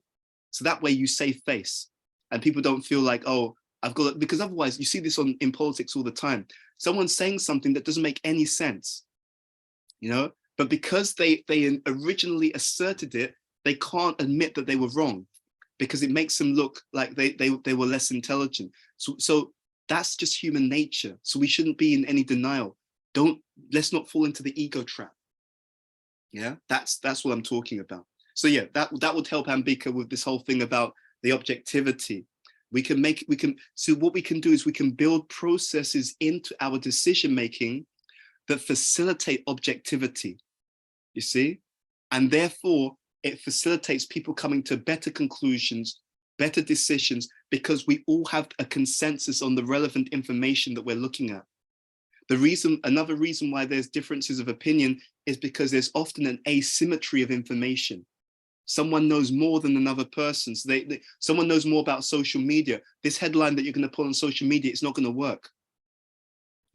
So that way you save face and people don't feel like, oh, I've got, because otherwise you see this in politics all the time. Someone's saying something that doesn't make any sense, you know, but because they originally asserted it, they can't admit that they were wrong because it makes them look like they were less intelligent. So that's just human nature. So we shouldn't be in any denial. Let's not fall into the ego trap. Yeah, that's what I'm talking about. So yeah, that would help Ambika with this whole thing about the objectivity. So what we can do is we can build processes into our decision making that facilitate objectivity, you see? And therefore it facilitates people coming to better conclusions, better decisions, because we all have a consensus on the relevant information that we're looking at. Another reason why there's differences of opinion is because there's often an asymmetry of information. Someone knows more than another person. So someone knows more about social media. This headline that you're going to put on social media, it's not going to work,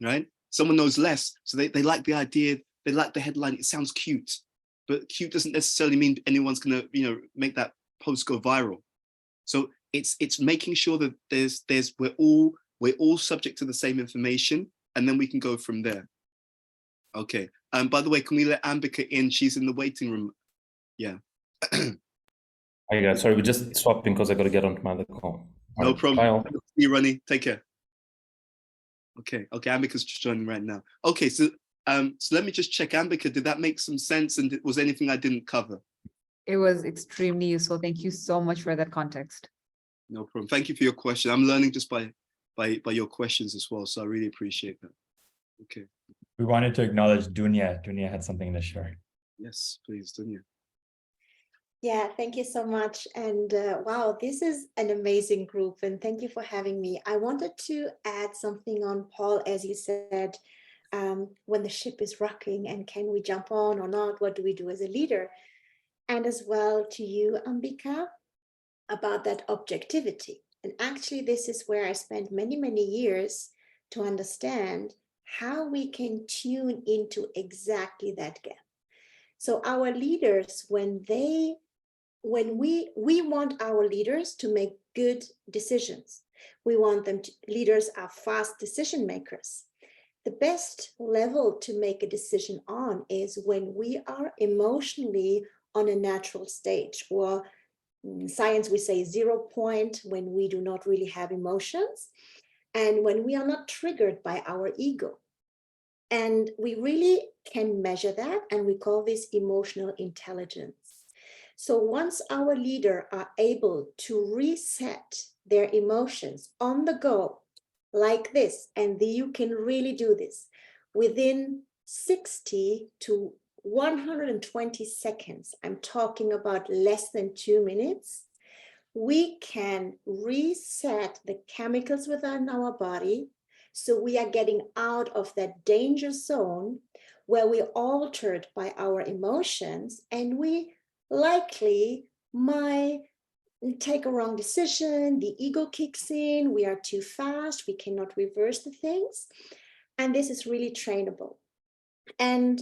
right? Someone knows less. So they like the idea, they like the headline, it sounds cute, but cute doesn't necessarily mean anyone's going to, make that post go viral. So it's making sure that we're all subject to the same information, and then we can go from there. Okay. By the way, can we let Ambika in? She's in the waiting room. Yeah. Hi guys, sorry, we just swapped because I got to get onto my other call. No problem. Bye all. See you, Ronnie. Take care. Okay, Ambika's just joining right now. Okay, so let me just check, Ambika, did that make some sense, and was anything I didn't cover? It was extremely useful. Thank you so much for that context. No problem. Thank you for your question. I'm learning just by your questions as well, so I really appreciate that. Okay. We wanted to acknowledge Dunya. Dunya had something to share. Yes, please, Dunya. Yeah, thank you so much. And wow, this is an amazing group. And thank you for having me. I wanted to add something on, Paul, as you said, when the ship is rocking and can we jump on or not? What do we do as a leader? And as well to you, Ambika, about that objectivity. And actually, this is where I spent many, many years to understand how we can tune into exactly that gap. So our leaders, when we want our leaders to make good decisions. We want them to, leaders are fast decision makers. The best level to make a decision on is when we are emotionally on a natural stage, or in science we say 0 point, when we do not really have emotions and when we are not triggered by our ego. And we really can measure that, and we call this emotional intelligence. So once our leader are able to reset their emotions on the go like this, and you can really do this within 60 to 120 seconds, I'm talking about less than 2 minutes, we can reset the chemicals within our body. So we are getting out of that danger zone where we're altered by our emotions, and we likely might take a wrong decision, the ego kicks in, we are too fast, we cannot reverse the things. And this is really trainable. And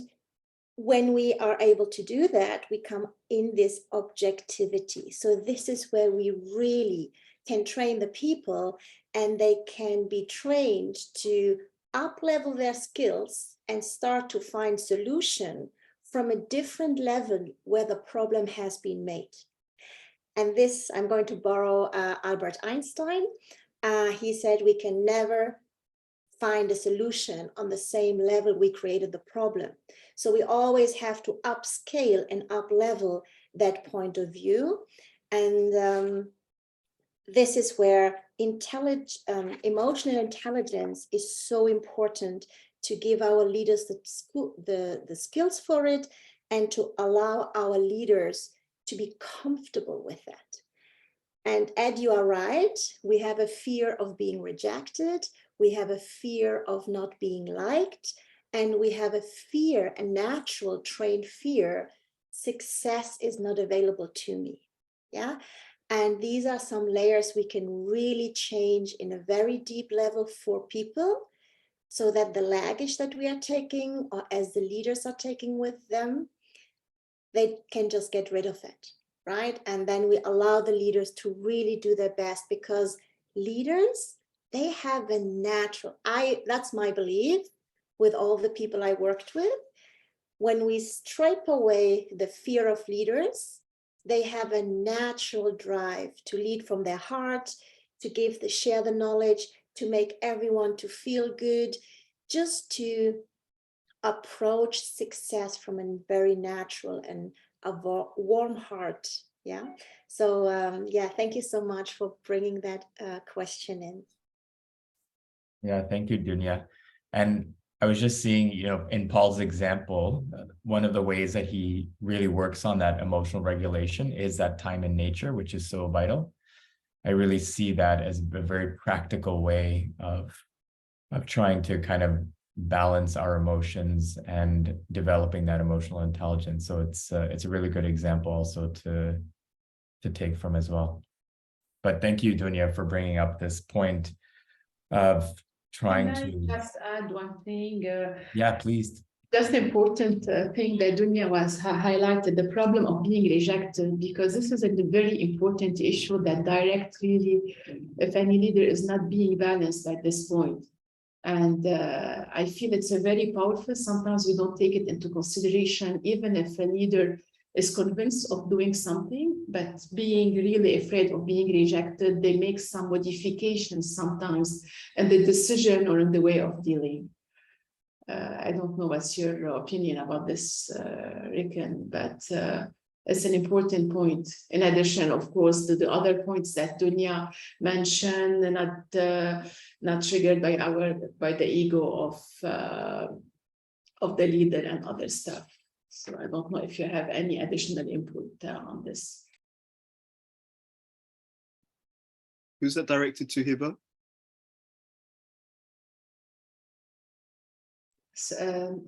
when we are able to do that, we come in this objectivity. So this is where we really can train the people, and they can be trained to up-level their skills and start to find solution from a different level where the problem has been made. And this, I'm going to borrow Albert Einstein. He said we can never find a solution on the same level we created the problem. So we always have to upscale and up-level that point of view. And this is where emotional intelligence is so important, to give our leaders the skills for it, and to allow our leaders to be comfortable with that. And Ed, you are right. We have a fear of being rejected. We have a fear of not being liked. And we have a fear, a natural trained fear, success is not available to me. Yeah. And these are some layers we can really change in a very deep level for people, so that the luggage that we are taking, or as the leaders are taking with them, they can just get rid of it, right? And then we allow the leaders to really do their best, because leaders, they have a natural, that's my belief with all the people I worked with. When we stripe away the fear of leaders, they have a natural drive to lead from their heart, to share the knowledge, to make everyone to feel good, just to approach success from a very natural and a warm heart. Yeah. So yeah, thank you so much for bringing that question in. Yeah, thank you, Dunya. And I was just seeing, in Paul's example, one of the ways that he really works on that emotional regulation is that time in nature, which is so vital. I really see that as a very practical way of trying to kind of balance our emotions and developing that emotional intelligence. So it's a really good example also to take from as well. But thank you, Dunya, for bringing up this point of trying Can I to just add one thing? Yeah, please. Just important thing that Dunya was highlighted, the problem of being rejected, because this is a very important issue that directly, if any leader is not being balanced at this point. And I feel it's a very powerful. Sometimes we don't take it into consideration, even if a leader is convinced of doing something, but being really afraid of being rejected, they make some modifications sometimes in the decision or in the way of dealing. I don't know what's your opinion about this, Riken, but it's an important point. In addition, of course, to the other points that Dunya mentioned, not triggered by the ego of the leader and other stuff. So I don't know if you have any additional input on this. Who's that directed to, Hiba?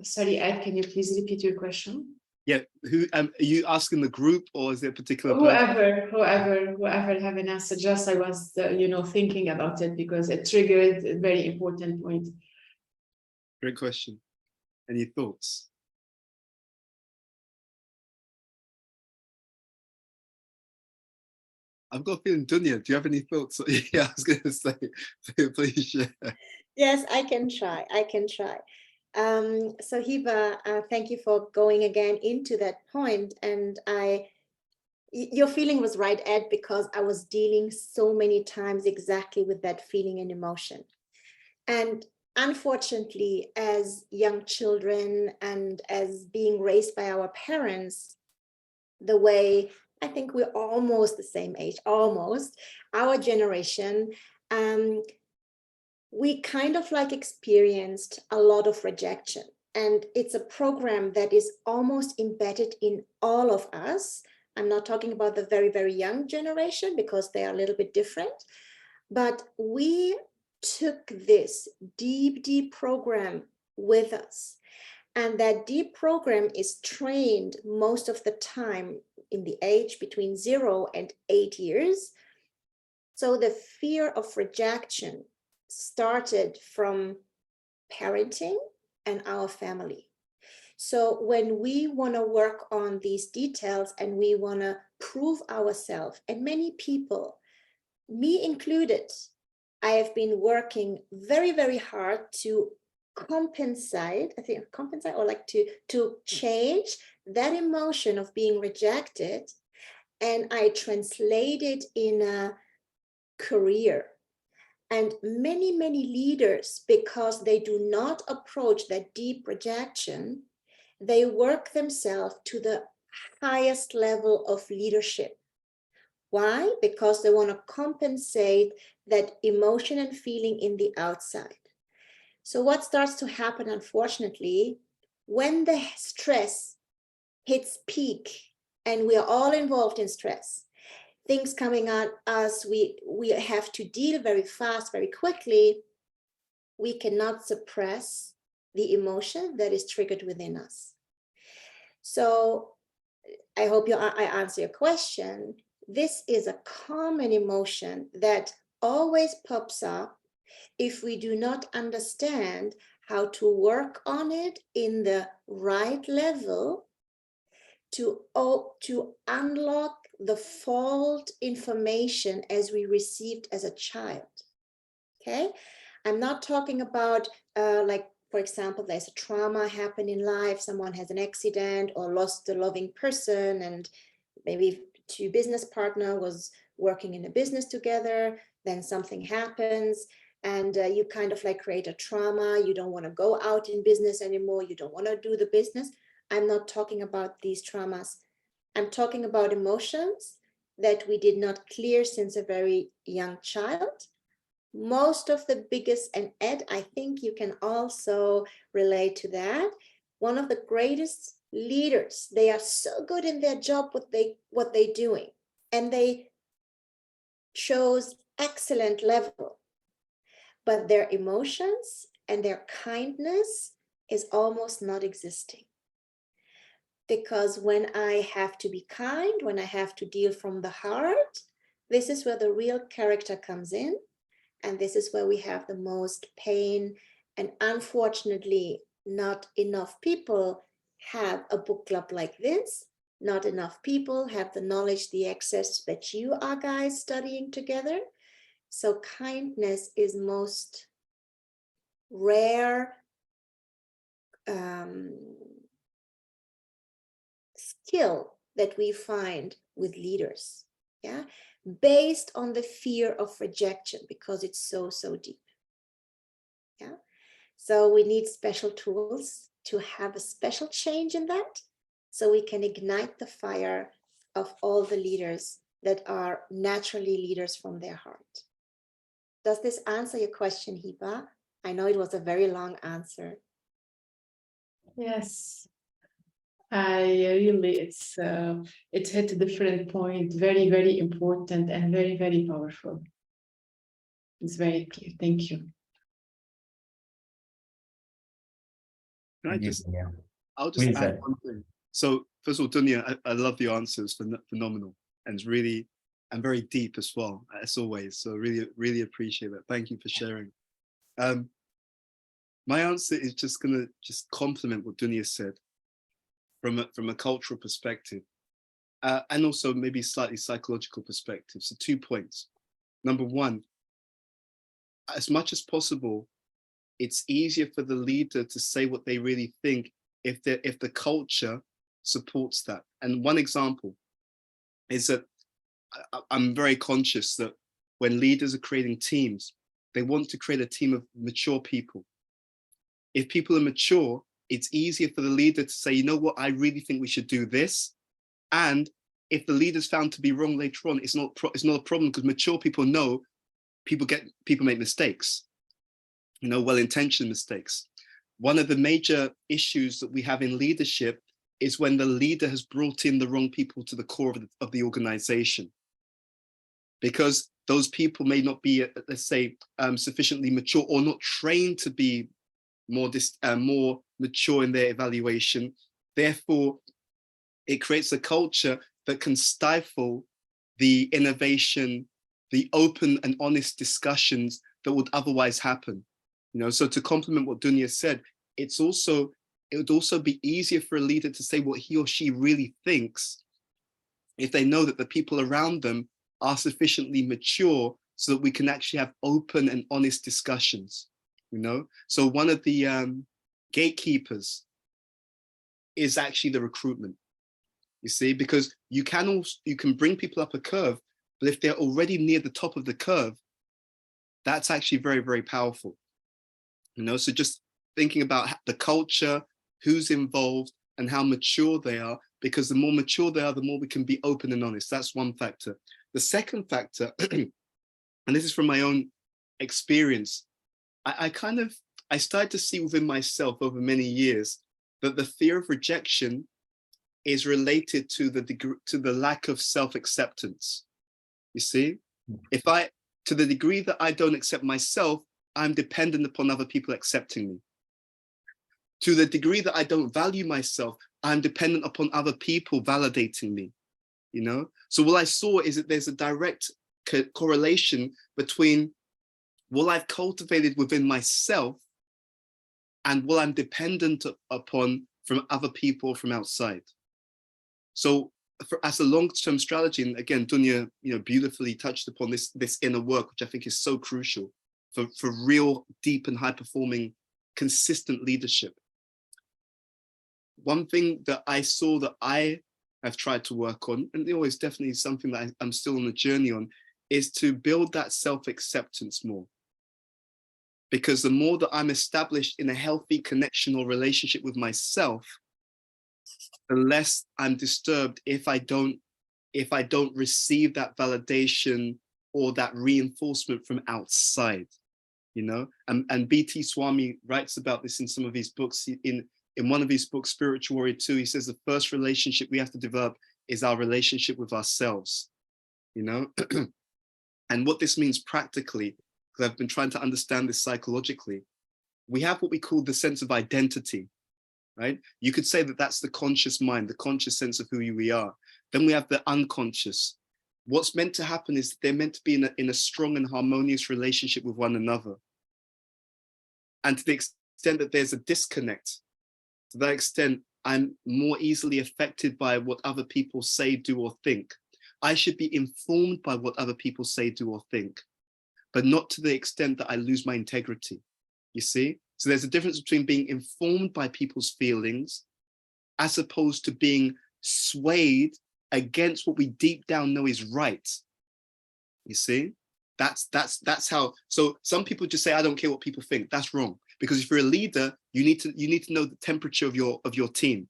Sorry, Ed, can you please repeat your question? Yeah, who are you asking, the group, or is there a particular person? Whoever have an answer. Just I was, thinking about it because it triggered a very important point. Great question. Any thoughts? I've got a feeling, Dunya, do you have any thoughts? Yeah, I was going to say, please share. Yes, I can try. So Hiba, thank you for going again into that point. And your feeling was right, Ed, because I was dealing so many times exactly with that feeling and emotion. And unfortunately, as young children and as being raised by our parents, the way, I think we're almost the same age, almost, our generation, we kind of experienced a lot of rejection. And it's a program that is almost embedded in all of us. I'm not talking about the very, very young generation because they are a little bit different, but we took this deep, deep program with us. And that deep program is trained most of the time in the age between 0 and 8 years. So the fear of rejection started from parenting and our family. So when we want to work on these details and we want to prove ourselves, and many people, me included, I have been working very, very hard to compensate, or to change that emotion of being rejected. And I translate it in a career. And many, many leaders, because they do not approach that deep rejection, they work themselves to the highest level of leadership. Why? Because they want to compensate that emotion and feeling in the outside. So what starts to happen, unfortunately, when the stress hits peak, and we are all involved in stress, things coming at us, we have to deal very fast, very quickly, we cannot suppress the emotion that is triggered within us. So I hope I answer your question. This is a common emotion that always pops up if we do not understand how to work on it in the right level to unlock the fault information as we received as a child. Okay, I'm not talking about like, for example, there's a trauma happen in life, someone has an accident or lost a loving person, and maybe two business partner was working in a business together, then something happens, and you kind of like create a trauma. You don't want to go out in business anymore. You don't want to do the business. I'm not talking about these traumas. I'm talking about emotions that we did not clear since a very young child. Most of the biggest, and Ed, I think you can also relate to that. One of the greatest leaders, they are so good in their job, what they're doing, and they chose excellent level, but their emotions and their kindness is almost not existing. Because when I have to be kind, when I have to deal from the heart, this is where the real character comes in. And this is where we have the most pain. And unfortunately, not enough people have a book club like this. Not enough people have the knowledge, the access that you are guys studying together. So kindness is most rare skill that we find with leaders, yeah, based on the fear of rejection, because it's so deep. Yeah, so we need special tools to have a special change in that, so we can ignite the fire of all the leaders that are naturally leaders from their heart. Does this answer your question, Hiba? I know it was a very long answer. Yes, I really, it hit a different point, very, very important and very, very powerful. It's very clear. Thank you. Can I Thank you, just, Dunya. I'll just Please, add Ed. one thing. So first of all, Dunya, I love the answers, phenomenal, and it's really, and very deep as well, as always. So really appreciate that. Thank you for sharing. My answer is just gonna complement what Dunya said from a cultural perspective, and also maybe slightly psychological perspective. So 2 points. Number one, as much as possible, it's easier for the leader to say what they really think if the culture supports that. And one example is that I'm very conscious that when leaders are creating teams, they want to create a team of mature people. If people are mature, it's easier for the leader to say, you know what, I really think we should do this. And if the leader's found to be wrong later on, it's not a problem, because mature people know people make mistakes, you know, well-intentioned mistakes. One of the major issues that we have in leadership is when the leader has brought in the wrong people to the core of the organization, because those people may not be, let's say, sufficiently mature or not trained to be more mature in their evaluation. Therefore, it creates a culture that can stifle the innovation, the open and honest discussions that would otherwise happen. You know, so to complement what Dunya said, it would also be easier for a leader to say what he or she really thinks if they know that the people around them are sufficiently mature so that we can actually have open and honest discussions, you know? So one of the gatekeepers is actually the recruitment, you see, because you can bring people up a curve, but if they're already near the top of the curve, That's actually very, very powerful. You know, so just thinking about the culture, who's involved, and how mature they are, because the more mature they are, the more we can be open and honest. That's one factor. The second factor, and this is from my own experience, I started to see within myself over many years that the fear of rejection is related to the lack of self-acceptance. You see, to the degree that I don't accept myself, I'm dependent upon other people accepting me. To the degree that I don't value myself, I'm dependent upon other people validating me, you know? So what I saw is that there's a direct correlation between what I've cultivated within myself and what I'm dependent upon from other people from outside. So as a long-term strategy, and again, Dunya, you know, beautifully touched upon this inner work, which I think is so crucial for real, deep and high-performing, consistent leadership. One thing that I saw that I have tried to work on, and it's definitely something that I'm still on the journey on, is to build that self-acceptance more. Because the more that I'm established in a healthy connection or relationship with myself, the less I'm disturbed if I don't receive that validation or that reinforcement from outside, you know? And B.T. Swami writes about this in some of his books. In one of his books, Spiritual Warrior 2, he says the first relationship we have to develop is our relationship with ourselves, you know? And what this means practically, because I've been trying to understand this psychologically, we have what we call the sense of identity, right? You could say that that's the conscious mind, the conscious sense of who we are. Then we have the unconscious. What's meant to happen is they're meant to be in a strong and harmonious relationship with one another. And to the extent that there's a disconnect, to that extent, I'm more easily affected by what other people say, do, or think. I should be informed by what other people say, do, or think, but not to the extent that I lose my integrity, you see? So there's a difference between being informed by people's feelings as opposed to being swayed against what we deep down know is right, you see? That's how, so some people just say, I don't care what people think. That's wrong. Because if you're a leader, you need to know the temperature of your team.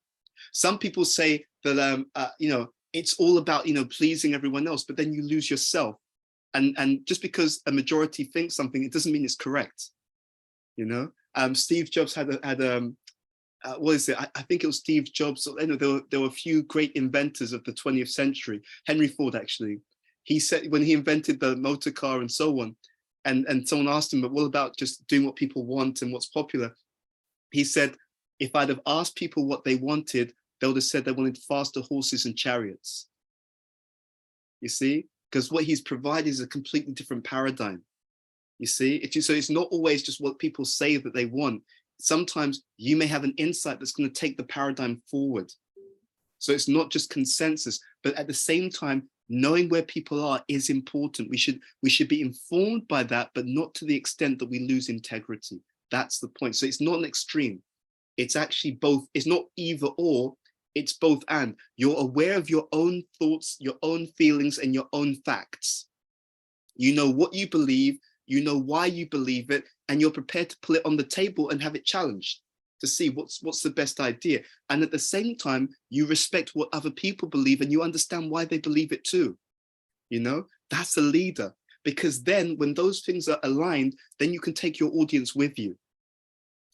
Some people say that you know, it's all about, you know, pleasing everyone else, but then you lose yourself. And just because a majority thinks something, it doesn't mean it's correct. You know, Steve Jobs had what is it? I think it was Steve Jobs. You know, there were a few great inventors of the 20th century. Henry Ford, actually, he said when he invented the motor car and so on, and someone asked him, but what about just doing what people want and what's popular? He said, if I'd have asked people what they wanted, they would have said they wanted faster horses and chariots. You see, because what he's provided is a completely different paradigm. You see, so it's not always just what people say that they want. Sometimes you may have an insight that's going to take the paradigm forward. So it's not just consensus, but at the same time, knowing where people are is important. We should be informed by that, but not to the extent that we lose integrity. That's the point. So it's not an extreme. It's actually both. It's not either or, it's both and. You're aware of your own thoughts, your own feelings, and your own facts. You know what you believe, you know why you believe it, and you're prepared to put it on the table and have it challenged to see what's the best idea. And at the same time, you respect what other people believe and you understand why they believe it too. You know, that's a leader, because then when those things are aligned, then you can take your audience with you.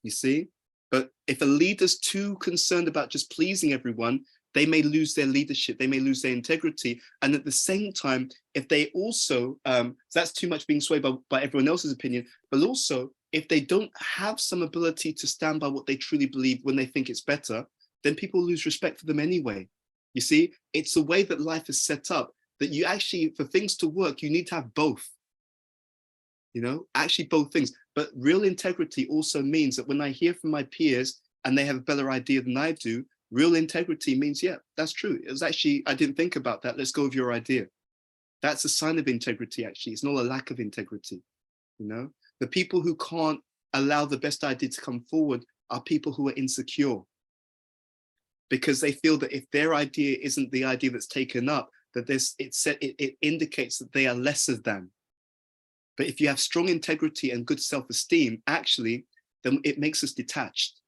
You see? But if a leader's too concerned about just pleasing everyone, they may lose their leadership, they may lose their integrity. And at the same time, if they also, that's too much being swayed by everyone else's opinion, but also if they don't have some ability to stand by what they truly believe when they think it's better, then people lose respect for them anyway. You see, it's the way that life is set up that you actually, for things to work, you need to have both. You know, actually both things. But real integrity also means that when I hear from my peers and they have a better idea than I do, real integrity means, yeah, that's true. It was actually, I didn't think about that. Let's go with your idea. That's a sign of integrity, actually. It's not a lack of integrity. You know, the people who can't allow the best idea to come forward are people who are insecure, because they feel that if their idea isn't the idea that's taken up, that it indicates that they are lesser than. But if you have strong integrity and good self-esteem, actually, then it makes us detached.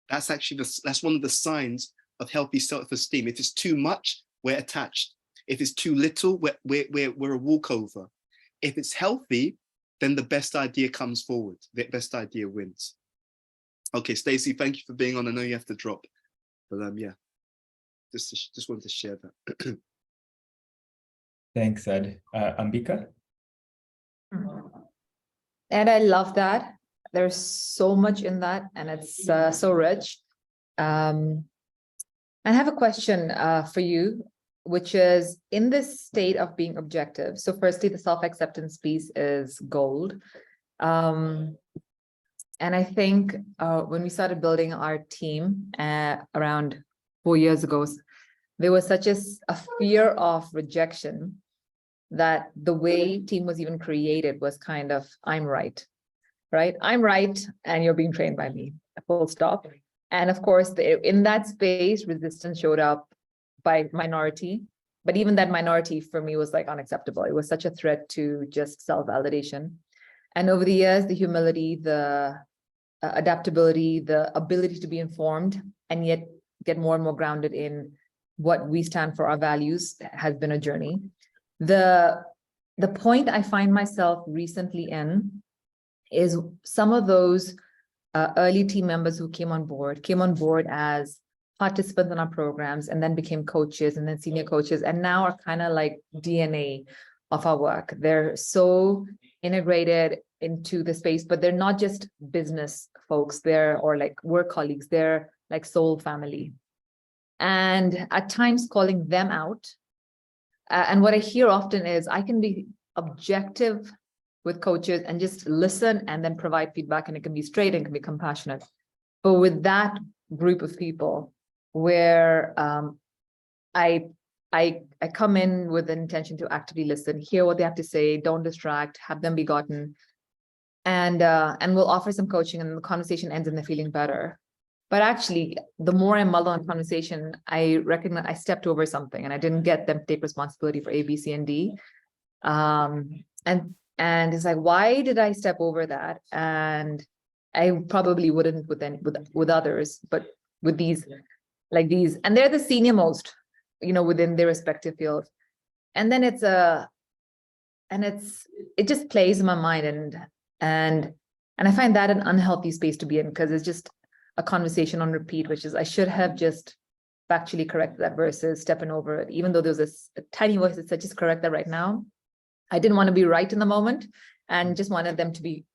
That's actually that's one of the signs of healthy self-esteem. If it's too much, we're attached. If it's too little, we're a walkover. If it's healthy, then the best idea comes forward. The best idea wins. Okay, Stacey, thank you for being on. I know you have to drop, but yeah, just wanted to share that. Thanks, Ed. Ambika? And I love that. There's so much in that, and it's so rich. I have a question for you, which is in this state of being objective. So firstly, the self-acceptance piece is gold. And I think when we started building our team around 4 years ago, there was such a fear of rejection that the way team was even created was kind of, I'm right? I'm right, and you're being trained by me, full stop. And of course, in that space, resistance showed up by minority, but even that minority for me was like unacceptable. It was such a threat to just self-validation. And over the years, the humility, the adaptability, the ability to be informed, and yet get more and more grounded in what we stand for, our values, has been a journey. The point I find myself recently in is some of those early team members who came on board as participants in our programs, and then became coaches, and then senior coaches, and now are kind of like DNA of our work. They're so integrated into the space, but they're not just business folks, or like work colleagues, they're like soul family. And at times calling them out. And what I hear often is I can be objective with coaches and just listen and then provide feedback, and it can be straight and can be compassionate. But with that group of people where I come in with an intention to actively listen, hear what they have to say, don't distract, have them be gotten, and we'll offer some coaching, and the conversation ends and they're feeling better. But actually, the more I mull on conversation, I recognize I stepped over something, and I didn't get them to take responsibility for A, B, C, and D. And it's like, why did I step over that? And I probably wouldn't with others, but with these, and they're the senior most, within their respective field. And then it just plays in my mind, and I find that an unhealthy space to be in, because it's just a conversation on repeat, which is I should have just factually corrected that versus stepping over it, even though there's a tiny voice that said just correct that right now. I didn't want to be right in the moment and just wanted them to be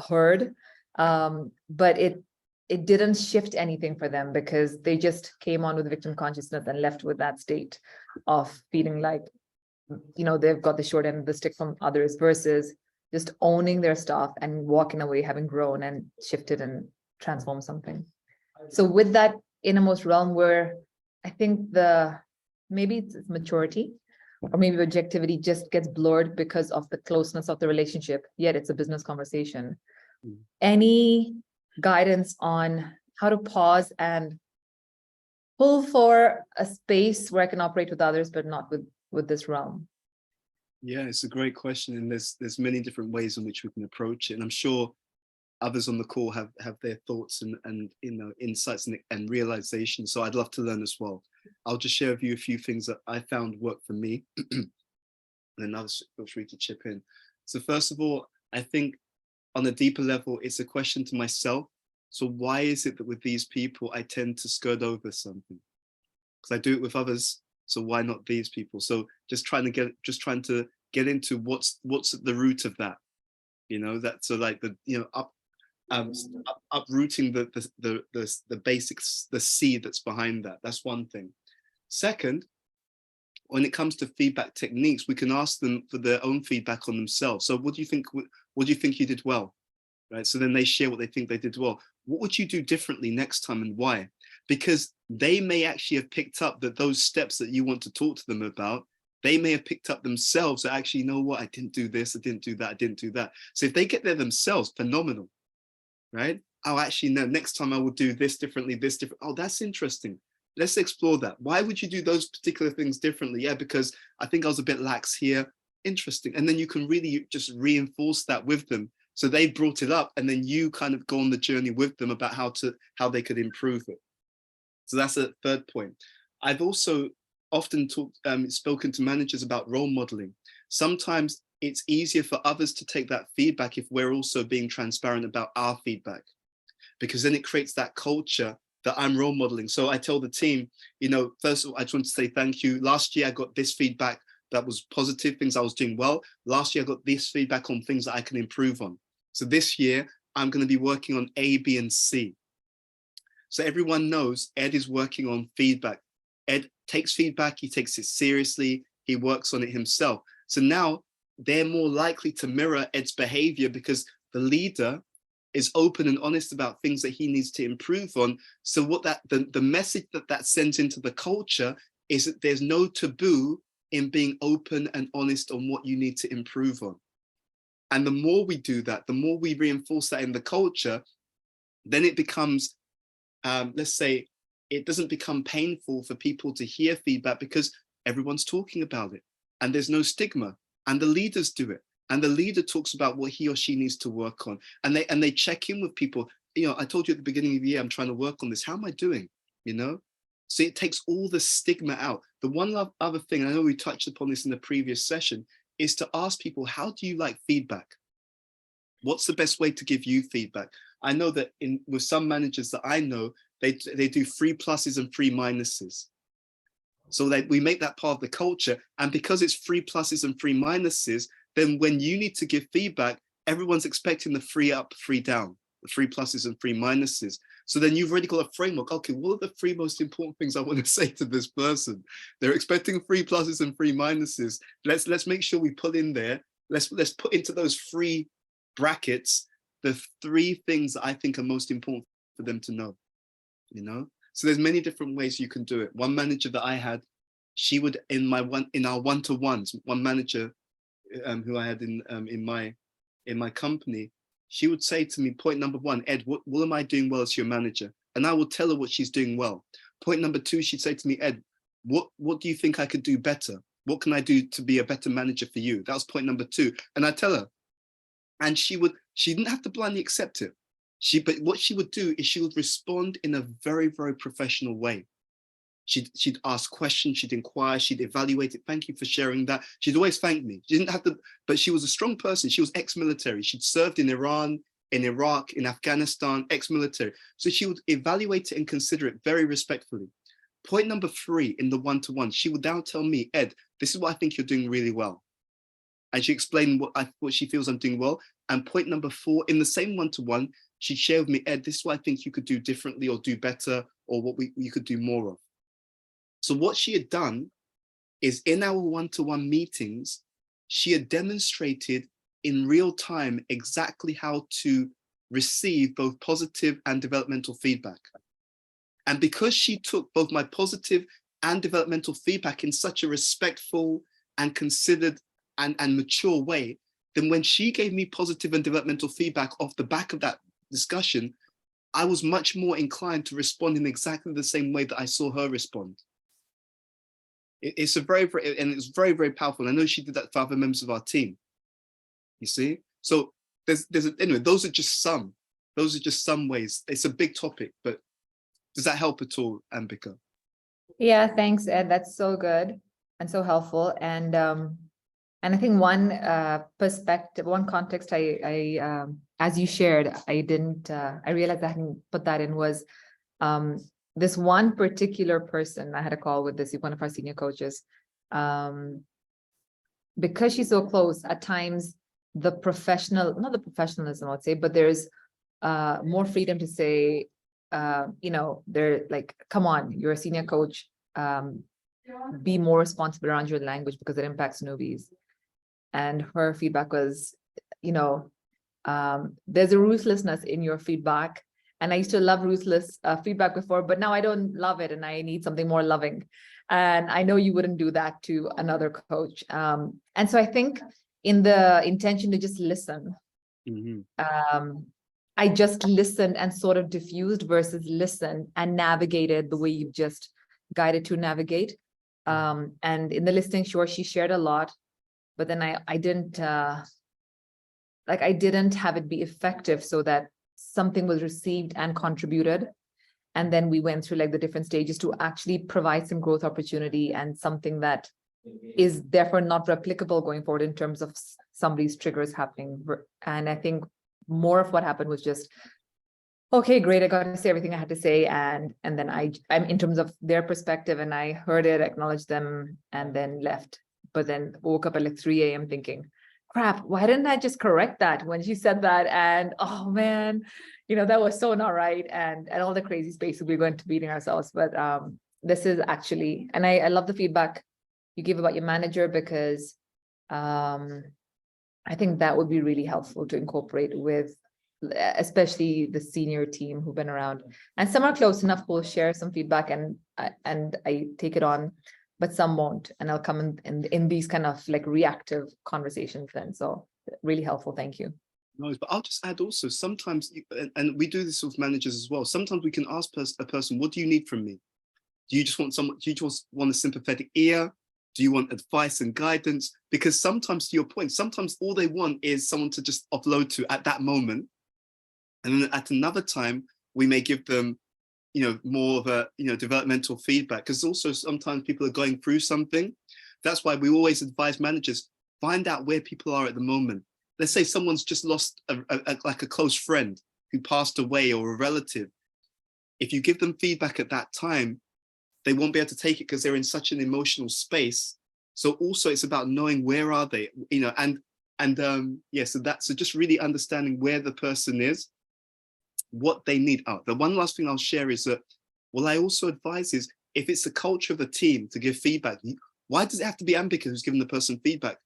heard. But it didn't shift anything for them, because they just came on with victim consciousness and left with that state of feeling like, they've got the short end of the stick from others, versus just owning their stuff and walking away, having grown and shifted and transformed something. So with that innermost realm, where I think maybe it's maturity, or maybe objectivity just gets blurred because of the closeness of the relationship, yet it's a business conversation. Any guidance on how to pause and pull for a space where I can operate with others, but not with this realm? Yeah, it's a great question, and there's many different ways in which we can approach it, and I'm sure others on the call have their thoughts and insights and realizations. So I'd love to learn as well. I'll just share with you a few things that I found work for me, and then others feel free to chip in. So first of all, I think on a deeper level, it's a question to myself. So why is it that with these people, I tend to skirt over something? Because I do it with others. So why not these people? So just trying to get into what's at the root of that, so like uprooting the basics, the seed that's behind that. That's one thing. Second, when it comes to feedback techniques, we can ask them for their own feedback on themselves. So what do you think you did well? Right. So then they share what they think they did well. What would you do differently next time, and why? Because they may actually have picked up that those steps that you want to talk to them about, they may have picked up themselves that actually, you know what, I didn't do this, I didn't do that, I didn't do that. So if they get there themselves, phenomenal, right? Oh, actually, no, next time I will do this differently, this different. Oh, that's interesting. Let's explore that. Why would you do those particular things differently? Yeah, because I think I was a bit lax here. interesting. And then you can really just reinforce that with them. So they brought it up, and then you kind of go on the journey with them about how they could improve it. So that's a third point. I've also often spoken to managers about role modeling. Sometimes it's easier for others to take that feedback if we're also being transparent about our feedback, because then it creates that culture that I'm role modeling. So I tell the team, you know, first of all, I just want to say thank you. Last year, I got this feedback that was positive, things I was doing well. Last year, I got this feedback on things that I can improve on. So this year, I'm going to be working on A, B, and C. So everyone knows Ed is working on feedback. Ed takes feedback, he takes it seriously, he works on it himself. So now they're more likely to mirror Ed's behavior because the leader is open and honest about things that he needs to improve on. So what the message that sends into the culture is that there's no taboo in being open and honest on what you need to improve on. And the more we do that, the more we reinforce that in the culture, then it becomes, let's say, it doesn't become painful for people to hear feedback because everyone's talking about it and there's no stigma, and the leaders do it. And the leader talks about what he or she needs to work on, and they check in with people. You know, I told you at the beginning of the year, I'm trying to work on this. How am I doing? You know, so it takes all the stigma out. The one other thing, and I know we touched upon this in the previous session, is to ask people, how do you like feedback? What's the best way to give you feedback? I know that with some managers that I know, they do 3 pluses and 3 minuses. So that we make that part of the culture. And because it's 3 pluses and 3 minuses, then when you need to give feedback, everyone's expecting the 3 up, 3 down, the 3 pluses and 3 minuses. So then you've already got a framework. Okay, what are the 3 most important things I want to say to this person? They're expecting 3 pluses and 3 minuses. Let's make sure we put in there. Let's put into those 3 brackets the 3 things that I think are most important for them to know. You know, so there's many different ways you can do it. One manager that I had, she would in our one-to-ones, one manager who I had in my company, she would say to me, point number 1, Ed, what am I doing well as your manager? And I would tell her what she's doing well. Point number 2, she'd say to me, Ed, what do you think I could do better? What can I do to be a better manager for you? That was point number 2. And I tell her, and she didn't have to blindly accept it. But what she would do is she would respond in a very, very professional way. She'd ask questions, she'd inquire, she'd evaluate it. Thank you for sharing that. She'd always thank me. She didn't have to, but she was a strong person. She was ex-military. She'd served in Iran, in Iraq, in Afghanistan, ex-military. So she would evaluate it and consider it very respectfully. Point number 3 in the one-to-one, she would now tell me, Ed, this is what I think you're doing really well. And she explained what she feels I'm doing well. And point number 4, in the same one-to-one, she'd share with me, Ed, this is what I think you could do differently or do better, or what you could do more of. So what she had done is in our one-to-one meetings, she had demonstrated in real time exactly how to receive both positive and developmental feedback. And because she took both my positive and developmental feedback in such a respectful and considered and mature way, then when she gave me positive and developmental feedback off the back of that discussion, I was much more inclined to respond in exactly the same way that I saw her respond. It's very, very powerful. I know she did that for other members of our team. You see, so anyway, those are just some ways. It's a big topic, but does that help at all, Ambika? Yeah, thanks, Ed. That's so good and so helpful. And I think one perspective, one context I as you shared, I realized I hadn't put that in was this one particular person. I had a call with one of our senior coaches. Because she's so close, at times not the professionalism, I would say, but there's more freedom to say, they're like, come on, you're a senior coach, be more responsible around your language because it impacts newbies. And her feedback was, there's a ruthlessness in your feedback. And I used to love ruthless feedback before, but now I don't love it and I need something more loving. And I know you wouldn't do that to another coach. And so I think in the intention to just listen, I just listened and sort of diffused versus listened and navigated the way you've just guided to navigate. And in the listening, sure, she shared a lot. but then I didn't I didn't have it be effective so that something was received and contributed. And then we went through like the different stages to actually provide some growth opportunity and something that is therefore not replicable going forward in terms of somebody's triggers happening. And I think more of what happened was just, okay, great, I got to say everything I had to say. And then I'm in terms of their perspective, and I heard it, acknowledged them, and then left. But then woke up at like 3 a.m. thinking, crap, why didn't I just correct that when she said that? And oh man, that was so not right. And all the crazy spaces we went to beating ourselves. But this is actually, and I love the feedback you give about your manager, because I think that would be really helpful to incorporate with, especially the senior team who've been around. And some are close enough who will share some feedback, and I take it on, but some won't. And I'll come in these kind of like reactive conversations then. So really helpful. Thank you. No, but I'll just add also, sometimes, and we do this with managers as well, sometimes we can ask a person, what do you need from me? Do you just want a sympathetic ear? Do you want advice and guidance? Because sometimes, to your point, sometimes all they want is someone to just offload to at that moment. And then at another time, we may give them, more of a, developmental feedback, because also sometimes people are going through something. That's why we always advise managers, find out where people are at the moment. Let's say someone's just lost like a close friend who passed away, or a relative. If you give them feedback at that time, they won't be able to take it because they're in such an emotional space. So also it's about knowing where are they, so just really understanding where the person is, what they need. The one last thing I'll share is that, what I also advise is, if it's the culture of the team to give feedback, why does it have to be Ambika who's giving the person feedback?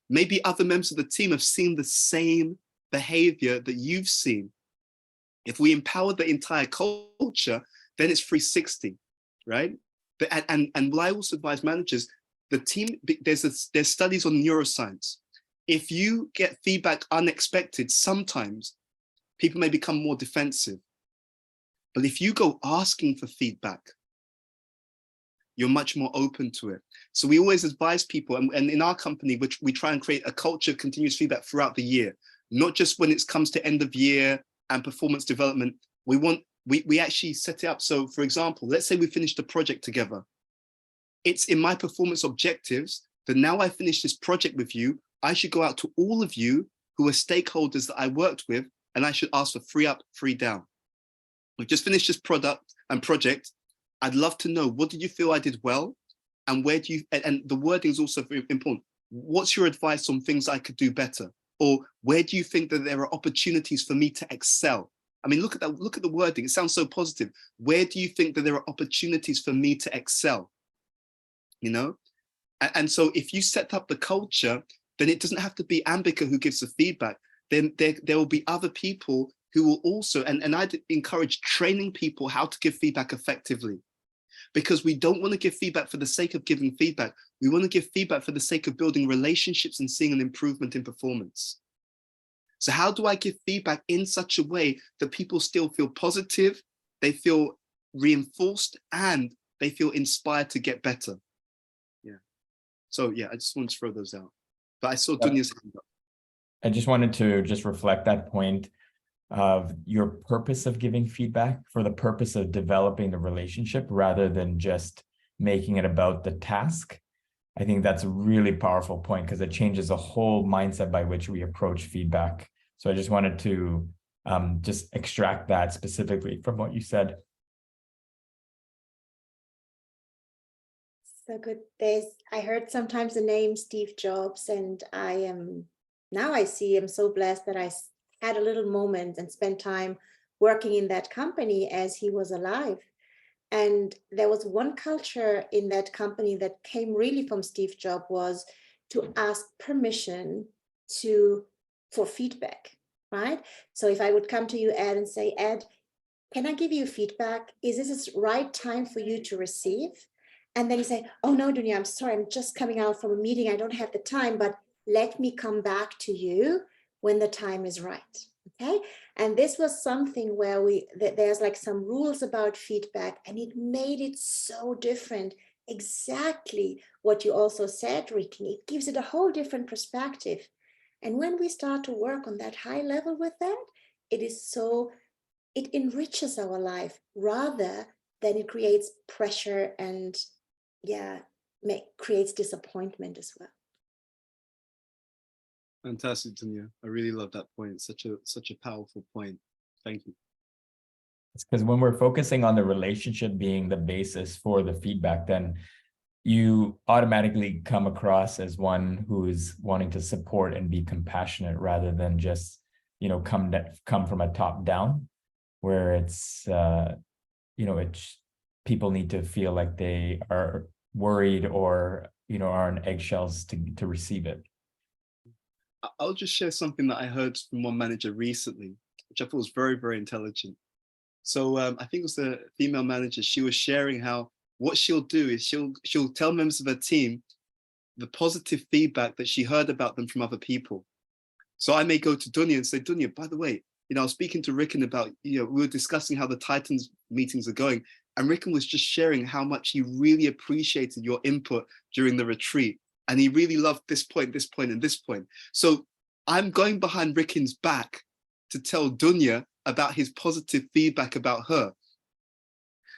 Maybe other members of the team have seen the same behavior that you've seen. If we empower the entire culture, then it's 360, right? But and what I also advise managers, the team, there's studies on neuroscience. If you get feedback unexpected, sometimes people may become more defensive. But if you go asking for feedback, you're much more open to it. So we always advise people, and in our company, which we try and create a culture of continuous feedback throughout the year, not just when it comes to end of year and performance development. We actually set it up. So for example, let's say we finished a project together. It's in my performance objectives that now I finished this project with you, I should go out to all of you who are stakeholders that I worked with, and I should ask for 3 up, 3 down. We've just finished this project. I'd love to know, what did you feel I did well? And where do you, and the wording is also very important. What's your advice on things I could do better? Or where do you think that there are opportunities for me to excel? I mean, look at that, look at the wording. It sounds so positive. Where do you think that there are opportunities for me to excel? And so if you set up the culture, then it doesn't have to be Ambika who gives the feedback. Then there will be other people who will also, and I'd encourage training people how to give feedback effectively. Because we don't want to give feedback for the sake of giving feedback. We want to give feedback for the sake of building relationships and seeing an improvement in performance. So how do I give feedback in such a way that people still feel positive, they feel reinforced, and they feel inspired to get better? Yeah. So yeah, I just wanted to throw those out. But I saw Dunya's hand up. I just wanted to just reflect that point of your purpose of giving feedback for the purpose of developing the relationship rather than just making it about the task. I think that's a really powerful point, because it changes the whole mindset by which we approach feedback. So I just wanted to just extract that specifically from what you said. So good. I heard sometimes the name Steve Jobs, and I'm so blessed that I had a little moment and spent time working in that company as he was alive. And there was one culture in that company that came really from Steve Jobs, was to ask permission for feedback, right? So if I would come to you, Ed, and say, Ed, can I give you feedback? Is this the right time for you to receive? And then you say, oh no, Dunya, I'm sorry, I'm just coming out from a meeting. I don't have the time, but let me come back to you when the time is right. Okay. And this was something where there's like some rules about feedback, and it made it so different exactly what you also said, Rikin. It gives it a whole different perspective. And when we start to work on that high level with that, it enriches our life rather than it creates pressure and creates disappointment as well. Fantastic, Dunya. I really love that point. Such a powerful point. Thank you. It's because when we're focusing on the relationship being the basis for the feedback, then you automatically come across as one who is wanting to support and be compassionate rather than just, come from a top down, where it's, it's people need to feel like they are worried or, are on eggshells to receive it. I'll just share something that I heard from one manager recently, which I thought was very, very intelligent. So I think it was the female manager. She was sharing how what she'll do is she'll tell members of her team the positive feedback that she heard about them from other people. So I may go to Dunya and say, Dunya, by the way, I was speaking to Rikin about, we were discussing how the Titans meetings are going. And Rikin was just sharing how much he really appreciated your input during the retreat. And he really loved this point, and this point. So I'm going behind Rikin's back to tell Dunya about his positive feedback about her.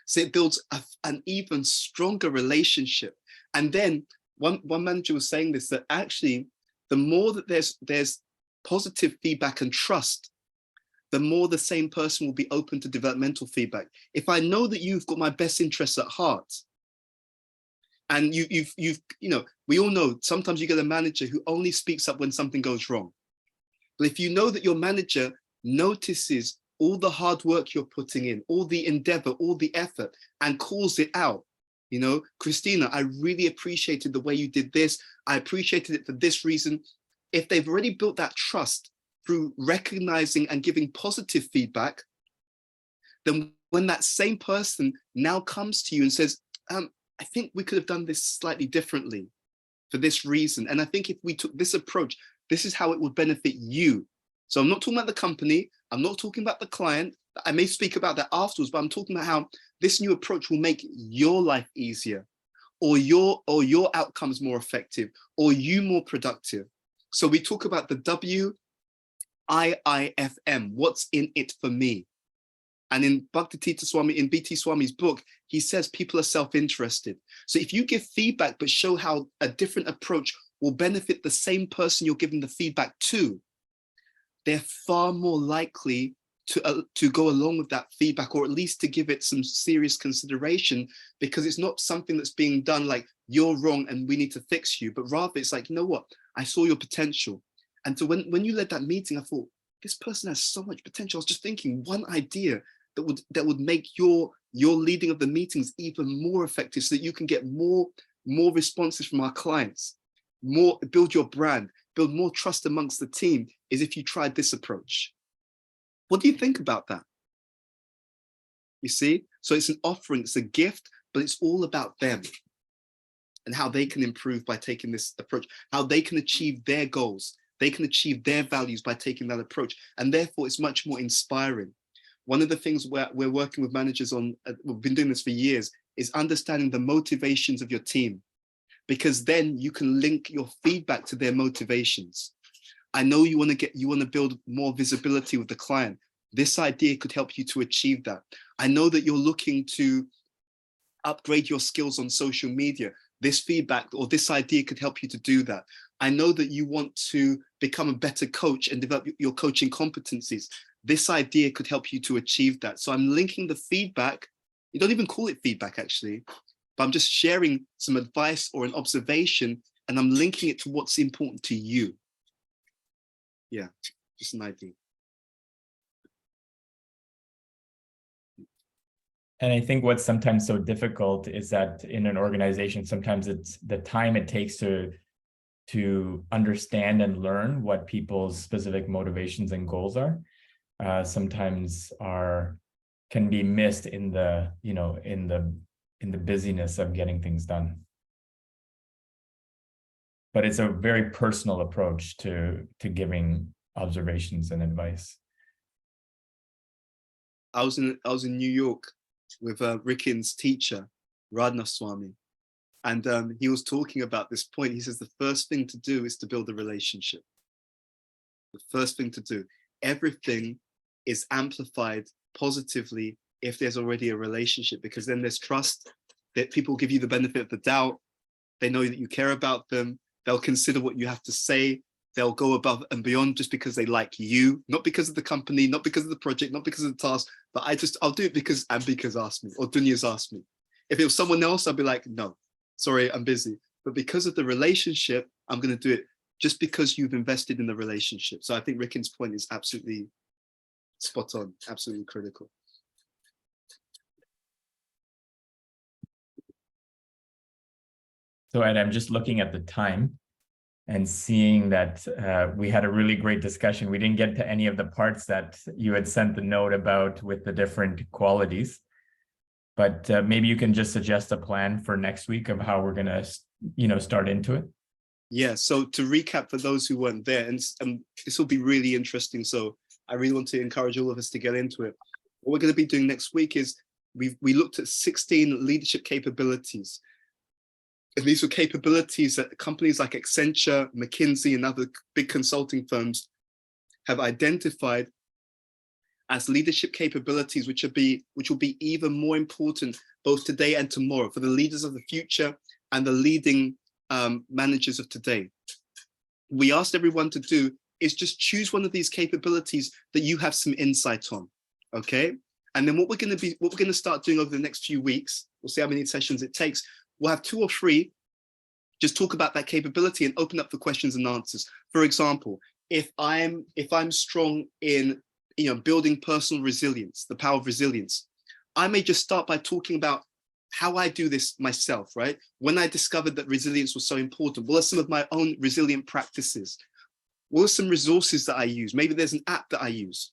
So it builds an even stronger relationship. And then one manager was saying this, that actually, the more that there's positive feedback and trust, the more the same person will be open to developmental feedback. If I know that you've got my best interests at heart, and we all know sometimes you get a manager who only speaks up when something goes wrong. But if you know that your manager notices all the hard work you're putting in, all the endeavor, all the effort, and calls it out, Christina, I really appreciated the way you did this. I appreciated it for this reason. If they've already built that trust through recognizing and giving positive feedback, then when that same person now comes to you and says, I think we could have done this slightly differently for this reason. And I think if we took this approach, this is how it would benefit you. So I'm not talking about the company. I'm not talking about the client. I may speak about that afterwards, but I'm talking about how this new approach will make your life easier, or your outcomes more effective, or you more productive. So we talk about the WIIFM, what's in it for me. And in Bhaktivedanta Swami, in B.T. Swami's book, he says people are self-interested. So if you give feedback, but show how a different approach will benefit the same person you're giving the feedback to, they're far more likely to go along with that feedback, or at least to give it some serious consideration, because it's not something that's being done like you're wrong and we need to fix you, but rather it's like, you know what, I saw your potential. And so when you led that meeting, I thought, this person has so much potential. I was just thinking one idea that would make your leading of the meetings even more effective, so that you can get more responses from our clients, build your brand, build more trust amongst the team, is if you tried this approach. What do you think about that? You see, so it's an offering, it's a gift, but it's all about them and how they can improve by taking this approach, how they can achieve their goals, they can achieve their values by taking that approach. And therefore it's much more inspiring. One of the things we're working with managers on, we've been doing this for years, is understanding the motivations of your team, because then you can link your feedback to their motivations. I know you want to build more visibility with the client. This idea could help you to achieve that. I know that you're looking to upgrade your skills on social media. This feedback or this idea could help you to do that. I know that you want to become a better coach and develop your coaching competencies. This idea could help you to achieve that. So I'm linking the feedback. You don't even call it feedback actually, but I'm just sharing some advice or an observation, and I'm linking it to what's important to you. Yeah, just an idea. And I think what's sometimes so difficult is that in an organization, sometimes it's the time it takes to understand and learn what people's specific motivations and goals are. Sometimes can be missed in the busyness of getting things done. But it's a very personal approach to giving observations and advice. I was in New York with Rikin's teacher, Radha Swami, And he was talking about this point. He says the first thing to do is to build a relationship. The first thing to do. Everything is amplified positively if there's already a relationship, because then there's trust, that people give you the benefit of the doubt. They know that you care about them. They'll consider what you have to say. They'll go above and beyond just because they like you, not because of the company, not because of the project, not because of the task, but I'll do it because Ambika's asked me or Dunya's asked me. If it was someone else, I'd be like, no, sorry, I'm busy. But because of the relationship, I'm going to do it just because you've invested in the relationship. So I think Rickin's point is absolutely spot on, absolutely critical. So Ed, I'm just looking at the time and seeing that we had a really great discussion. We didn't get to any of the parts that you had sent the note about with the different qualities, but maybe you can just suggest a plan for next week of how we're gonna, start into it. Yeah, so to recap for those who weren't there, and this will be really interesting, so I really want to encourage all of us to get into it. What we're going to be doing next week is we looked at 16 leadership capabilities. And these were capabilities that companies like Accenture, McKinsey, and other big consulting firms have identified as leadership capabilities, which will be even more important both today and tomorrow for the leaders of the future and the leading managers of today. We asked everyone to do is just choose one of these capabilities that you have some insight on, okay? And then what we're going to start doing over the next few weeks, we'll see how many sessions it takes. We'll have 2 or 3 just talk about that capability and open up for questions and answers. For example, if I'm strong in building personal resilience, the power of resilience, I may just start by talking about how I do this myself, right? When I discovered that resilience was so important, what are some of my own resilient practices? What are some resources that I use? Maybe there's an app that I use.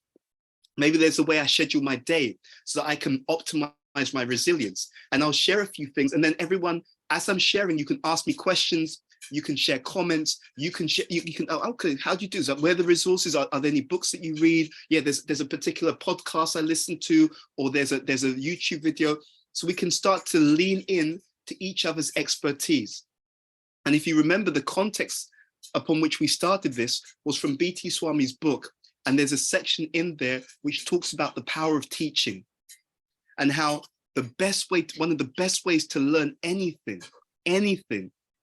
Maybe there's a way I schedule my day so that I can optimize my resilience. And I'll share a few things. And then everyone, as I'm sharing, you can ask me questions. You can share comments. You can share, you can, oh, okay, how do you do that? Where are the resources? Are there any books that you read? Yeah, there's a particular podcast I listen to, or there's a YouTube video. So we can start to lean in to each other's expertise. And if you remember, the context upon which we started this was from B.T. Swami's book. And there's a section in there which talks about the power of teaching and how one of the best ways to learn anything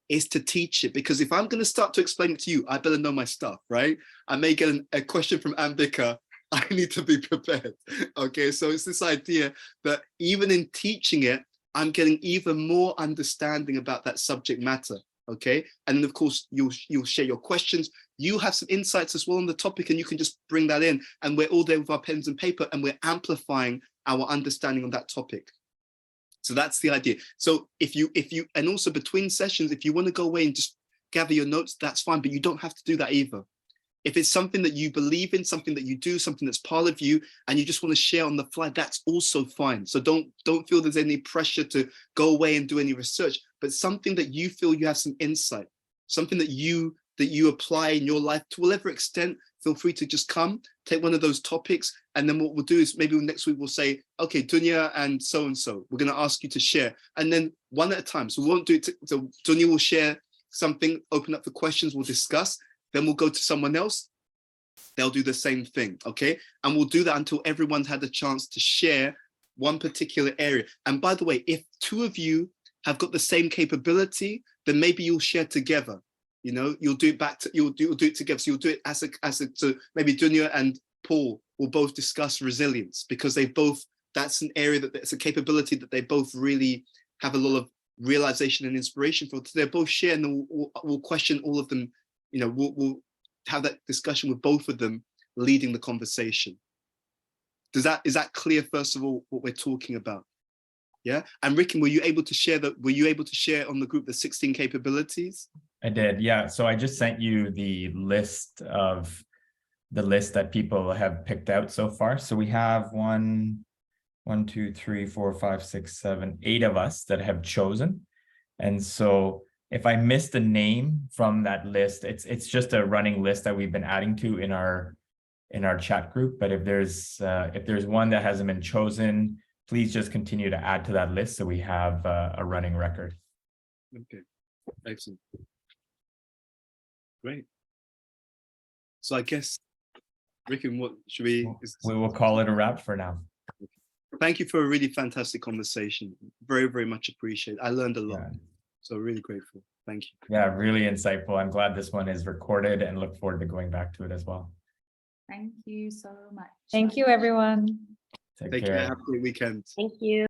is to teach it. Because if I'm going to start to explain it to you, I better know my stuff, right? I may get a question from Ambika. I need to be prepared. Okay, so it's this idea that even in teaching it, I'm getting even more understanding about that subject matter. Okay, and then of course you'll share your questions. You have some insights as well on the topic, and you can just bring that in. And we're all there with our pens and paper, and we're amplifying our understanding on that topic. So that's the idea. So if you, and also between sessions, if you want to go away and just gather your notes, that's fine, but you don't have to do that either. If it's something that you believe in, something that you do, something that's part of you, and you just want to share on the fly, that's also fine. So don't feel there's any pressure to go away and do any research, but something that you feel you have some insight, something that you apply in your life to whatever extent, feel free to just come, take one of those topics. And then what we'll do is maybe next week we'll say, okay, Dunya and so, we're going to ask you to share. And then one at a time. So we won't do it. So Dunya will share something, open up the questions, we'll discuss. Then we'll go to someone else. They'll do the same thing. Okay. And we'll do that until everyone's had a chance to share one particular area. And by the way, if 2 of you have got the same capability, then maybe you'll share together. You'll do it you'll do it together. So you'll do it so maybe Dunya and Paul will both discuss resilience, because that's an area it's a capability that they both really have a lot of realization and inspiration for. So they'll both share, and then we'll question all of them. We'll have that discussion with both of them leading the conversation. Is that clear, first of all, what we're talking about? Yeah. And Ricken, were you able to share on the group the 16 capabilities? I did, yeah. So I just sent you the list that people have picked out so far. So we have 1, 2, 3, 4, 5, 6, 7, 8 of us that have chosen. And so if I missed a name from that list, it's just a running list that we've been adding to in our chat group. But if there's one that hasn't been chosen, please just continue to add to that list so we have a running record. Okay, excellent. Great. So I guess, Rickon, what should we? We will call it a wrap for now. Thank you for a really fantastic conversation. Very, very much appreciated. I learned a lot. Yeah. So really grateful. Thank you. Yeah, really insightful. I'm glad this one is recorded and look forward to going back to it as well. Thank you so much. Thank you, everyone. Take Take care. care. Have a great weekend. Thank you.